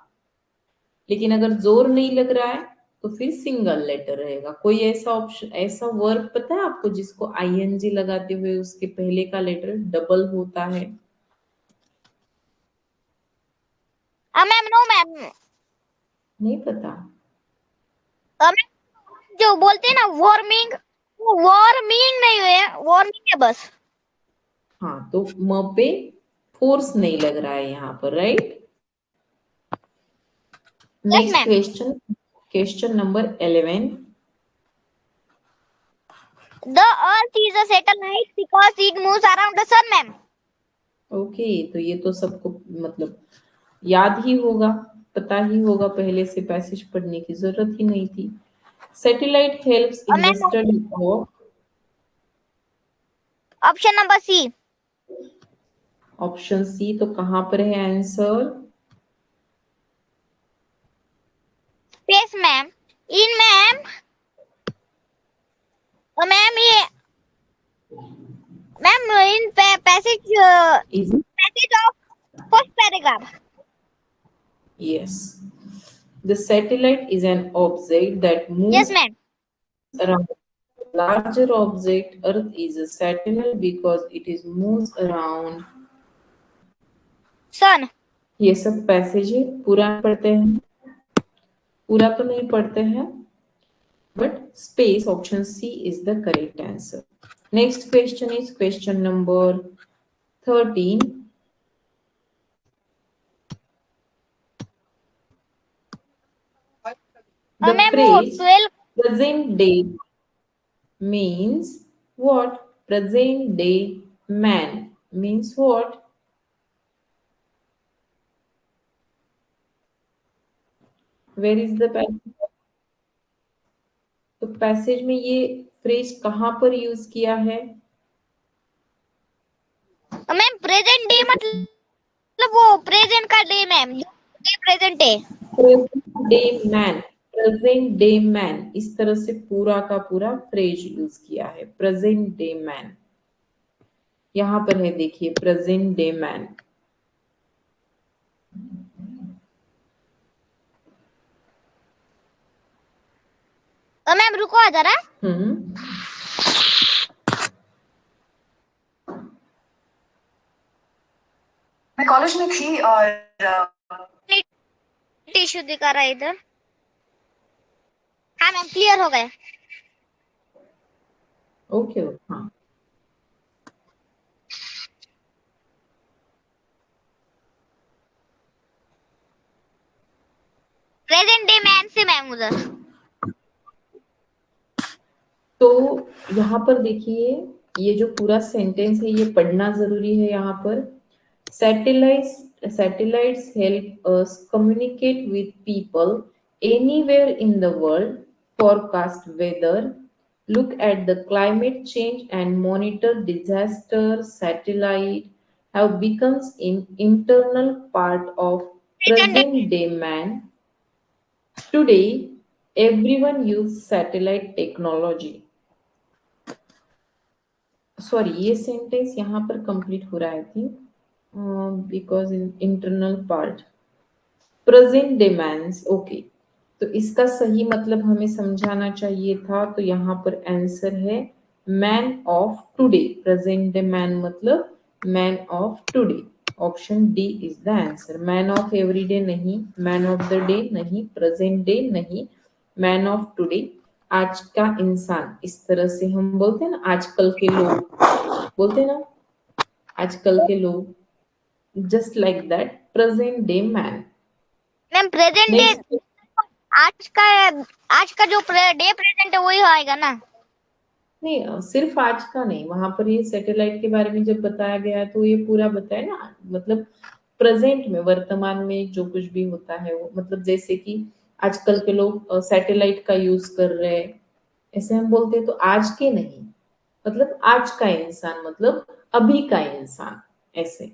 लेकिन अगर जोर नहीं लग रहा है तो फिर सिंगल लेटर रहेगा। कोई ऐसा ऑप्शन, ऐसा वर्ब पता है आपको जिसको ING लगाते हुए उसके पहले का लेटर डबल होता है? Ma'am no ma'am. नहीं पता? मैम जो बोलते हैं ना वार्मिंग, वो वार्मिंग नहीं है, वार्मिंग है बस। हाँ, तो म पे फोर्स नहीं लग रहा है यहाँ पर, right? Yes next ma'am. Question, question number 11. The earth is a satellite because it moves around the sun, ma'am. Okay, तो ये तो सबको मतलब याद ही होगा, पता ही होगा, पहले से पैसेज पढ़ने की जरूरत ही नहीं थी। Satellite helps in the ma'am study of, option number C. Option C, तो कहां पर है answer? Space ma'am. In ma'am, ma'am ये ma'am in passage is passage of first paragraph. yes, the satellite is an object that yes moves ma'am. around larger object. Earth is a satellite because it is moves around. सन। ये सब passage है, पूरा पढ़ते हैं, पूरा तो नहीं पढ़ते हैं, but space, option C is the correct answer. Next question is question number 13. The ma'am वो phrase 12 present day means what? Present day man means what? Where is the passage? तो पैसेज में ये फ्रेज कहां पर use किया है? Ma'am present day मतलब वो प्रेजेंट का डे मैम, डे प्रेजेंट है। Present day man, present day man, इस तरह से पूरा का पूरा फ्रेज यूज किया है, प्रेजेंट डे मैन। यहां पर है, देखिए, प्रेजेंट डे मैन। मैम रुको आ जरा। मैं कॉलेज में थी और टिश्यू दिखा रहा है इधर। हाँ मैम क्लियर हो गया। ओके, हाँ, प्रेजेंट डे मैन से मैम उधर। तो यहाँ पर देखिए, ये जो पूरा सेंटेंस है ये पढ़ना जरूरी है। यहाँ पर satellites help us communicate with people anywhere in the world, forecast weather, look at the climate change and monitor disaster. Satellite have become an internal part of present day. present day man. Today everyone use satellite technology. Sorry, ये sentence यहाँ पर complete हो रहा है थी, because in internal part present demands. Okay, तो इसका सही मतलब हमें समझाना चाहिए था, तो यहाँ पर आंसर है man of today. Present demand मतलब man of today. Option D is the answer. Man of everyday नहीं, मैन ऑफ द डे नहीं, प्रेजेंट डे नहीं, मैन ऑफ टुडे, आज का इंसान। इस तरह से हम बोलते हैं ना, आजकल के लोग बोलते हैं ना, आजकल के लोग, just like that present day man. Ma'am present day आज का जो डे प्रेजेंट है वही आएगा ना। नहीं, सिर्फ आज का नहीं, वहां पर ये सैटेलाइट के बारे में जब बताया गया तो ये पूरा बताया ना, मतलब प्रेजेंट में, वर्तमान में जो कुछ भी होता है वो, मतलब जैसे कि आजकल के लोग सैटेलाइट का यूज कर रहे हैं, ऐसे हम बोलते हैं, तो आज के नहीं, मतलब आज का इंसान, मतलब अभी का इंसान, ऐसे।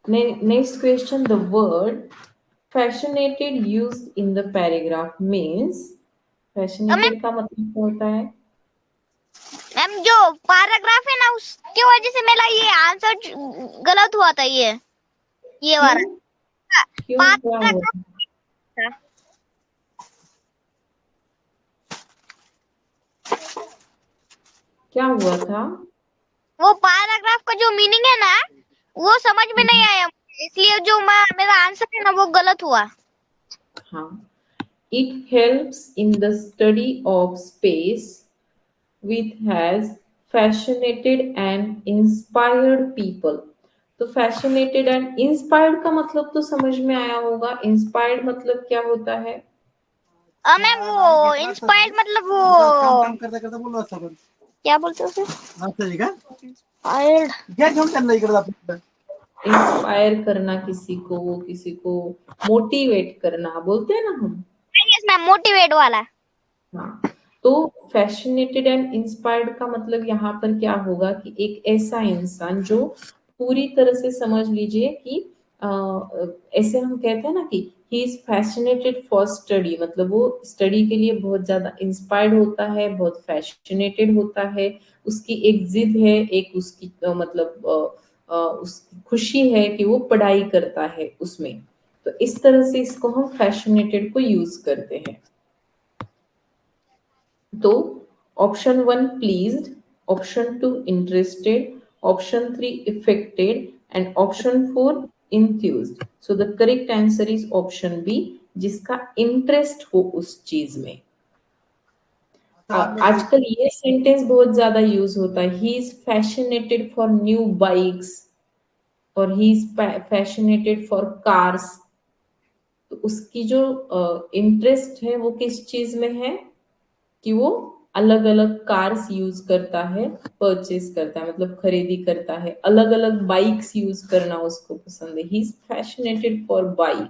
Next question, the word fascinated used in the paragraph means, fascinated का मतलब क्या होता है? मैम जो पैराग्राफ है ना उसकी वजह से मेरा ये आंसर गलत हुआ था, ये क्यों? वाला क्यों क्या हुआ? पैराग्राफ था। क्या हुआ था? वो पैराग्राफ का जो मीनिंग है ना वो समझ में नहीं आया मुझे, इसलिए जो मेरा आंसर है ना वो गलत हुआ। हाँ, it helps in the study of space which has fascinated and inspired people। तो fascinated and inspired का मतलब तो समझ में आया होगा, inspired मतलब क्या होता है? मैम वो इंस्पायर्ड मतलब वो काम करता करता बोललो असता पण क्या बोलते हैं उसे? असं आहे का इंस्पायर्ड घ्या घेऊन त्यांना इकडे आपण इंस्पायर करना किसी को मोटिवेट करना बोलते हैं ना हम। यस मैम, मोटिवेट वाला। हाँ, तो फैसिनेटेड एंड इंस्पायर्ड का मतलब यहाँ पर क्या होगा कि एक ऐसा इंसान जो पूरी तरह से, समझ लीजिए कि ऐसे हम कहते हैं ना कि he is fascinated for study, मतलब वो स्टडी के लिए बहुत ज्यादा इंस्पायर्ड होता है, बहुत फैसिनेटेड होता है, उसकी एक जिद है, एक उसकी मतलब उसकी खुशी है कि वो पढ़ाई करता है उसमें। तो इस तरह से इसको हम फैसिनेटेड को यूज करते हैं। तो option 1 pleased, option 2 interested, option 3 affected and option 4 enthused. So the correct answer is option B, जिसका इंटरेस्ट हो उस चीज में। आजकल ये सेंटेंस बहुत ज्यादा यूज होता है, he is fascinated for new bikes और he is fascinated for cars. तो उसकी जो इंटरेस्ट है वो किस चीज में है कि वो अलग अलग कार्स यूज करता है, परचेज करता है, मतलब खरीदी करता है, अलग अलग बाइक्स यूज करना उसको पसंद है, he is fascinated for bike.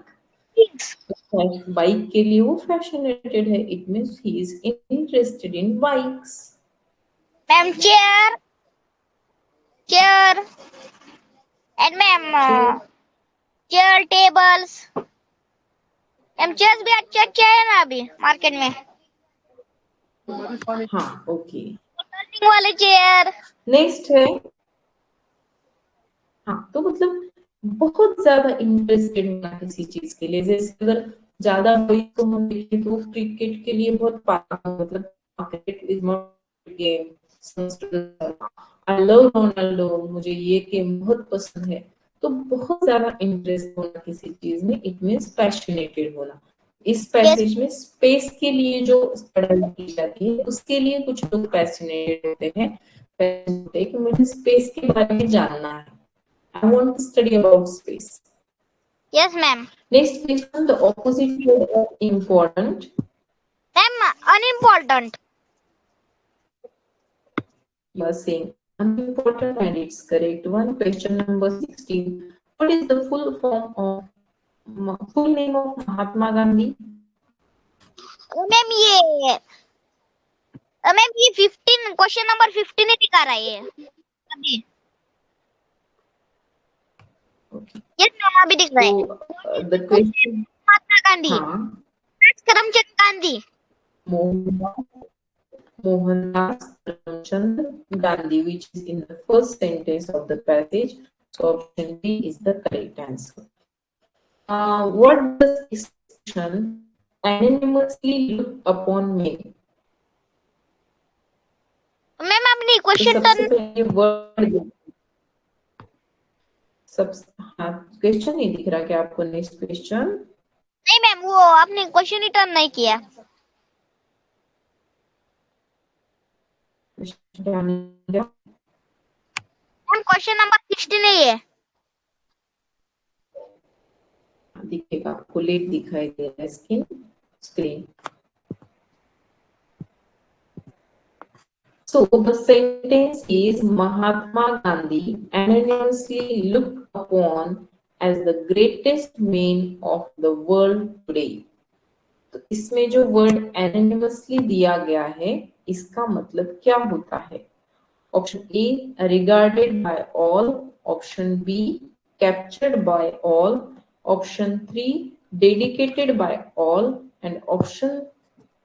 Bike के लिए वो फैशनेटेड है, it means he is interested in bikes. Ma'am chair chair and ma'am chair tables. Ma'am chairs भी अच्छे अच्छे है ना अभी मार्केट में, हाँ, ओके। टर्निंग वाले चेयर। नेक्स्ट है, हाँ, तो मतलब बहुत ज्यादा इंटरेस्टेड होना किसी चीज के लिए, जैसे अगर ज्यादा बॉयज को हम देखें तो क्रिकेट के लिए बहुत मतलब cricket is not game, I love Ronaldo, मुझे ये गेम बहुत पसंद है। तो बहुत ज्यादा इंटरेस्ट होना किसी चीज में, इट मीन्स पैशनेटेड होना। इस पैसेज में स्पेस के लिए जो पढ़ाई की जाती है उसके लिए कुछ लोग पैशनेटेड होते हैं, कि मुझे स्पेस के बारे में जानना है, I want to study about space. Yes ma'am. Next question, the opposite word of important. Ma'am unimportant. You are saying unimportant and it's correct one. Question number 16. What is the full name of Mahatma Gandhi? Ma'am ये 15 question number 15 ही दिखा रहा है अभी। Okay. Yes ma'am अभी दिख रहा है। So the question, Mahatma Gandhi, हाँ, Karamchand Gandhi. Mohandas Karamchand Gandhi, which is in the first sentence of the passage. So option B is the correct answer. What does expression anonymously look upon mean? Ma'am अपनी तो question सबसे turn पहले word, सब, हाँ, question नहीं दिख रहा क्या आपको? नेक्स्ट क्वेश्चन, नहीं मैम, वो आपने क्वेश्चन ही टर्न नहीं किया। मैम क्वेश्चन नंबर 16 ही है। दिखेगा आपको, लेट दिखाई दे रहा है screen. So the sentence is Mahatma Gandhi anonymously looked upon as the greatest man of the world today. तो इसमें जो वर्ड एनोनिमसली दिया गया है इसका मतलब क्या होता है? Option A regarded by all, option B captured by all, option 3 dedicated by all and option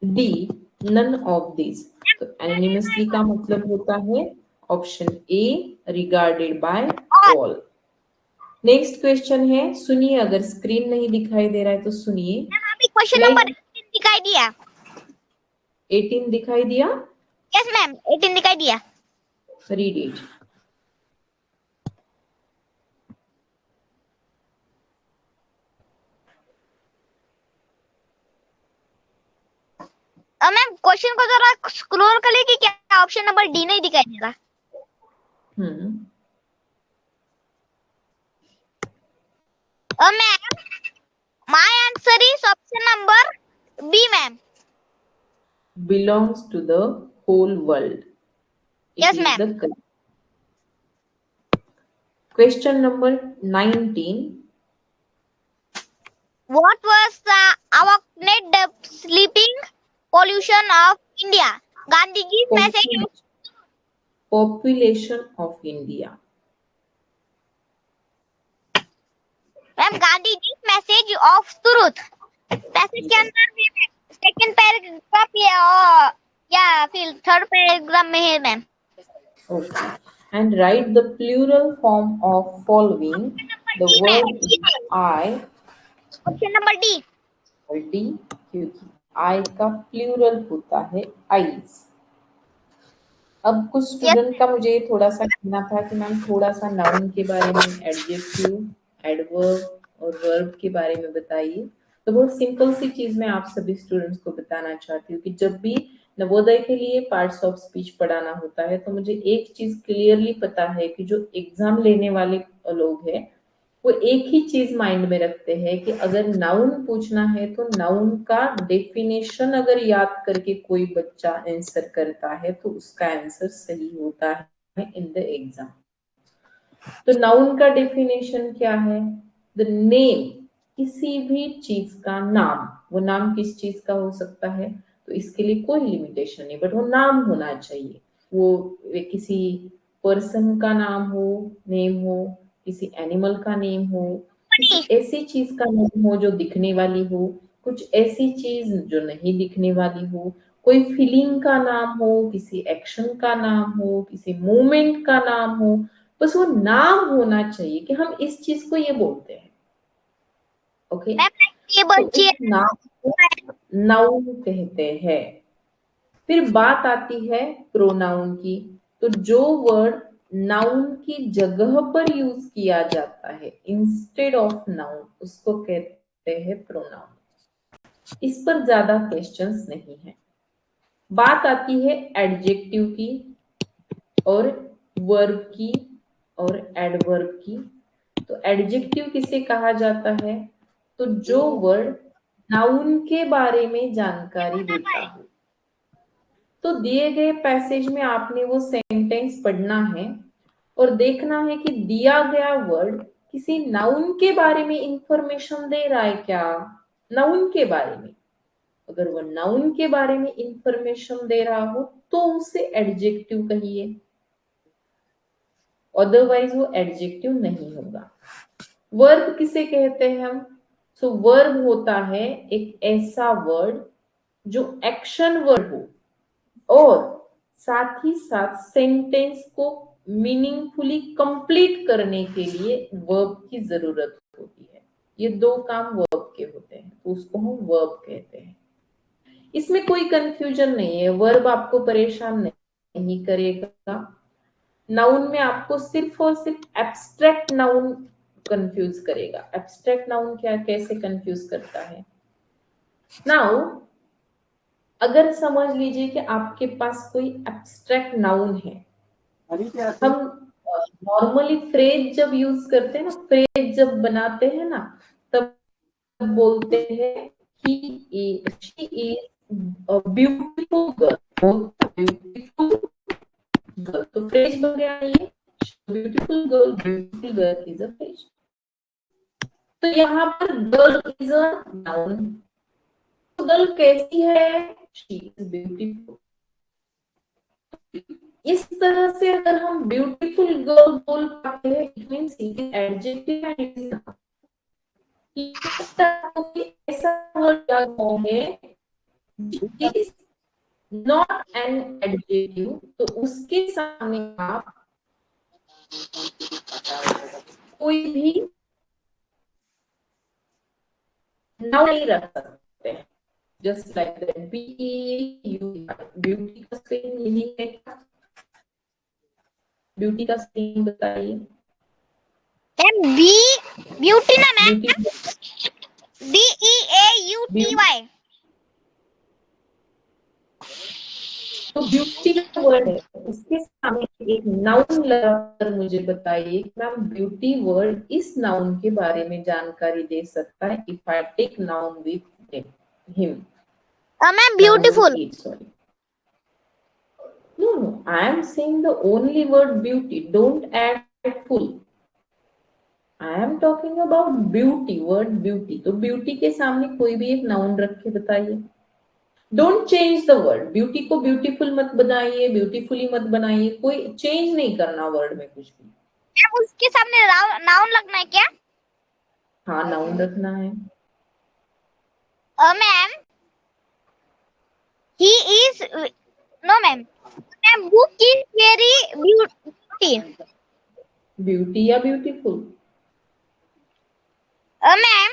D none of this. तो एनोनिमसली का मतलब होता है option A regarded by all. Next question है, सुनिए, अगर स्क्रीन नहीं दिखाई दे रहा है तो सुनिए। क्वेश्चन नंबर 18 दिखाई दिया। 18 दिखाई दिया? यस मैम, 18 दिखाई दिया। Read it. मैम क्वेश्चन को जरा स्क्रॉल कर लीजिए, क्या ऑप्शन नंबर डी नहीं दिखाई दे रहा? Ma'am my answer is option number B ma'am. Belongs to the whole world. It Yes, is ma'am. the correct. Question number 19. What was the avoided sleeping pollution of India? Gandhiji's message of Population of India. Ma'am Gandhiji's message of truth। Passage के अंदर भी second paragraph या फिर third paragraph में है ma'am. Okay. And write the plural form of following. The word I. Option number D. D, क्योंकि I का plural होता है आईज। अब कुछ स्टूडेंट का मुझे थोड़ा सा कहना था कि मैम थोड़ा सा नाउन के बारे में, एडजेक्टिव, एडवर्ब और वर्ब के बारे में बताइए। तो बहुत सिंपल सी चीज मैं आप सभी स्टूडेंट्स को बताना चाहती हूँ कि जब भी नवोदय के लिए पार्ट्स ऑफ स्पीच पढ़ाना होता है तो मुझे एक चीज क्लियरली पता है कि जो एग्जाम लेने वाले लोग हैं वो एक ही चीज माइंड में रखते हैं कि अगर नाउन पूछना है तो नाउन का डेफिनेशन अगर याद करके कोई बच्चा आंसर करता है तो उसका आंसर सही होता है इन द एग्जाम। तो नाउन का डेफिनेशन क्या है? द नेम, किसी भी चीज का नाम। वो नाम किस चीज का हो सकता है? तो इसके लिए कोई लिमिटेशन नहीं, बट वो नाम होना चाहिए। वो किसी पर्सन का नाम हो, नेम हो, किसी एनिमल का नेम हो, किसी ऐसी चीज का नेम हो जो दिखने वाली हो, कुछ ऐसी चीज जो नहीं दिखने वाली हो, कोई फीलिंग का नाम हो, किसी एक्शन का नाम हो, किसी मूवमेंट का नाम हो, बस वो नाम होना चाहिए कि हम इस चीज को ये बोलते हैं। ओके, ये तो बच्चे उस नाम को नाउन कहते हैं। फिर बात आती है प्रोनाउन की। तो जो वर्ड नाउन की जगह पर यूज किया जाता है इंस्टेड ऑफ नाउन, उसको कहते हैं प्रोनाउन। इस पर ज्यादा क्वेश्चंस नहीं है। बात आती है एडजेक्टिव की और वर्ब की और एडवर्ब की। तो एडजेक्टिव किसे कहा जाता है? तो जो वर्ड नाउन के बारे में जानकारी देता हो। तो दिए गए पैसेज में आपने वो सेंटेंस पढ़ना है और देखना है कि दिया गया वर्ड किसी नाउन के बारे में इंफॉर्मेशन दे रहा है क्या? नाउन के बारे में। अगर वो नाउन के बारे में इंफॉर्मेशन दे रहा हो तो उसे एडजेक्टिव कहिए, अदरवाइज वो एडजेक्टिव नहीं होगा। वर्ब किसे कहते हैं हम? सो वर्ब होता है एक ऐसा वर्ड जो एक्शन वर्ड हो और साथ ही साथ सेंटेंस को मीनिंगफुली कंप्लीट करने के लिए वर्ब की जरूरत होती है। ये दो काम वर्ब के होते हैं, तो उसको हम वर्ब कहते हैं। इसमें कोई कंफ्यूजन नहीं है, वर्ब आपको परेशान नहीं करेगा। नाउन में आपको सिर्फ और सिर्फ एब्स्ट्रैक्ट नाउन कंफ्यूज करेगा। एब्स्ट्रैक्ट नाउन क्या, कैसे कंफ्यूज करता है? नाउ अगर समझ लीजिए कि आपके पास कोई एब्स्ट्रैक्ट नाउन है। हम नॉर्मली फ्रेज जब यूज करते हैं ना, फ्रेज जब बनाते हैं ना, तब बोलते हैं she is a beautiful girl, beautiful phrase बन गया ये, beautiful girl is a phrase. तो यहाँ पर girl is a noun. Girl कैसी है? She is beautiful. इस तरह से अगर हम ब्यूटीफुल गर्ल बोल पाते हैं, it means it is adjective and it is noun. ऐसा वर्ड है it is not an adjective, तो उसके सामने आप कोई भी नाउन नहीं रख सकते हैं। जस्ट लाइक दैट, ब्यूटी का स्पेलिंग यही है क्या? ब्यूटी का स्पेलिंग बताइए। मैम बी ब्यूटी ना मैम, ब्यूटी BEAUTY। तो ब्यूटी का वर्ड है, उसके सामने एक नाउन लगाकर मुझे बताइए मैम ब्यूटी वर्ड इस नाउन के बारे में जानकारी दे सकता है। If I take noun with him, ma'am beautiful. sorry, no, I am saying the only word beauty, don't add full. I am talking about beauty, word beauty। तो beauty के सामने कोई भी एक नाउन रख के बताइए। Don't change the word, beauty को ब्यूटीफुल मत बनाइए, ब्यूटीफुली मत बनाइए, कोई चेंज नहीं करना वर्ड में कुछ भी। मैम उसके सामने नाउन लगना है क्या? हाँ, नाउन रखना है। Ma'am he is, no ma'am, ma'am book is very beauty. Beauty या beautiful? Ma'am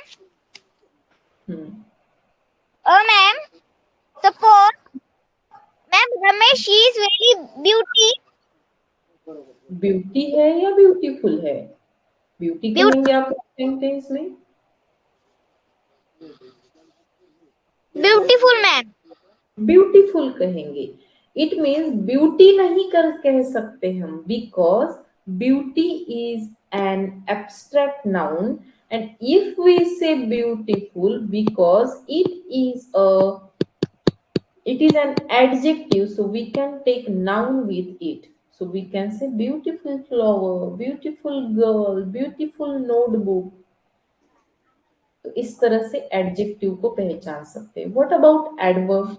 ma'am suppose ma'am Ramesh is very beauty. Beauty है या ब्यूटीफुल है? ब्यूटी कहेंगे आप सेंटेंस में? Beautiful ma'am. ब्यूटीफुल कहेंगे। इट मीन्स ब्यूटी नहीं कह सकते हम, because beauty is an abstract noun, and if we say beautiful, because it is an adjective, so we can take noun with it. So we can say beautiful flower, beautiful girl, beautiful notebook. तो इस तरह से adjective को पहचान सकते हैं। What about adverb?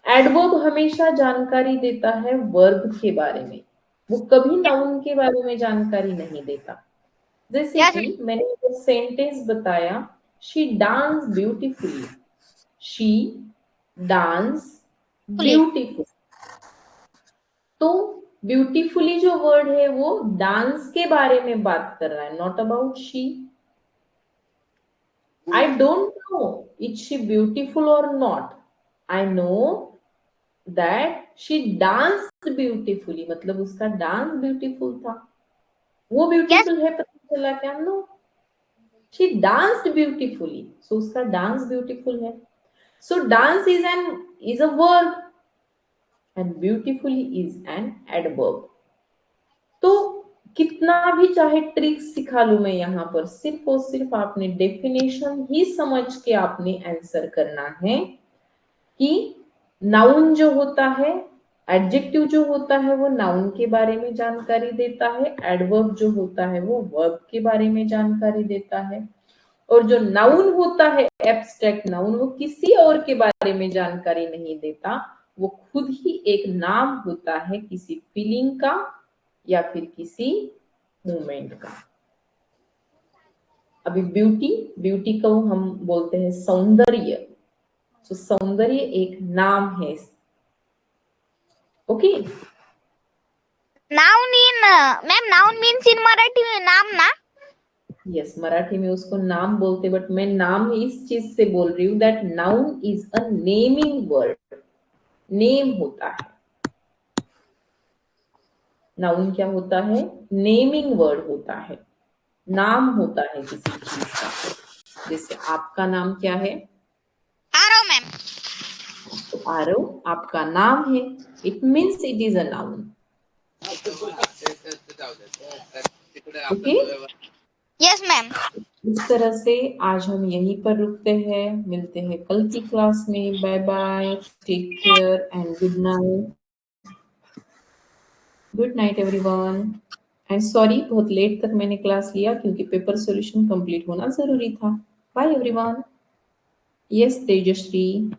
Adverb हमेशा जानकारी देता है वर्ब के बारे में, वो कभी नाउन के बारे में जानकारी नहीं देता। जैसे कि मैंने वो सेंटेंस बताया, she dance beautifully, she dance beautiful. तो ब्यूटीफुली जो वर्ड है वो डांस के बारे में बात कर रहा है, not about she. I don't know is she beautiful or not. I know that she danced beautifully, मतलब उसका डांस ब्यूटीफुल था। वो ब्यूटीफुल है पता चला क्या? No, she danced beautifully, so उसका डांस ब्यूटीफुल है। So dance is a verb and beautifully is an adverb। तो कितना भी चाहे ट्रिक सिखा लूं मैं यहाँ पर, सिर्फ और सिर्फ आपने डेफिनेशन ही समझ के आपने आंसर करना है कि नाउन जो होता है, एडजेक्टिव जो होता है वो नाउन के बारे में जानकारी देता है, एडवर्ब जो होता है वो वर्ब के बारे में जानकारी देता है, और जो नाउन होता है एब्स्ट्रैक्ट नाउन, वो किसी और के बारे में जानकारी नहीं देता, वो खुद ही एक नाम होता है किसी फीलिंग का या फिर किसी मूवमेंट का। अभी ब्यूटी को हम बोलते हैं सौंदर्य। तो सौंदर्य एक नाम है। Okay, noun in ma'am, noun means in Marathi में नाम ना? यस, मराठी में उसको नाम बोलते, बट मैं नाम इस चीज से बोल रही हूँ that noun is a naming word. Name होता है। नाउन क्या होता है? नेमिंग वर्ड होता है, नाम होता है किसी चीज का। जैसे आपका नाम क्या है? आरव मैम। तो आरव आपका नाम है, it means it is a noun. Okay, yes ma'am. इस तरह से आज हम यहीं पर रुकते हैं, मिलते हैं कल की क्लास में। Bye bye, take care and good night. Good night everyone. And sorry बहुत लेट तक मैंने क्लास लिया क्योंकि पेपर सॉल्यूशन कंप्लीट होना जरूरी था। Bye everyone. यस तेजश्री।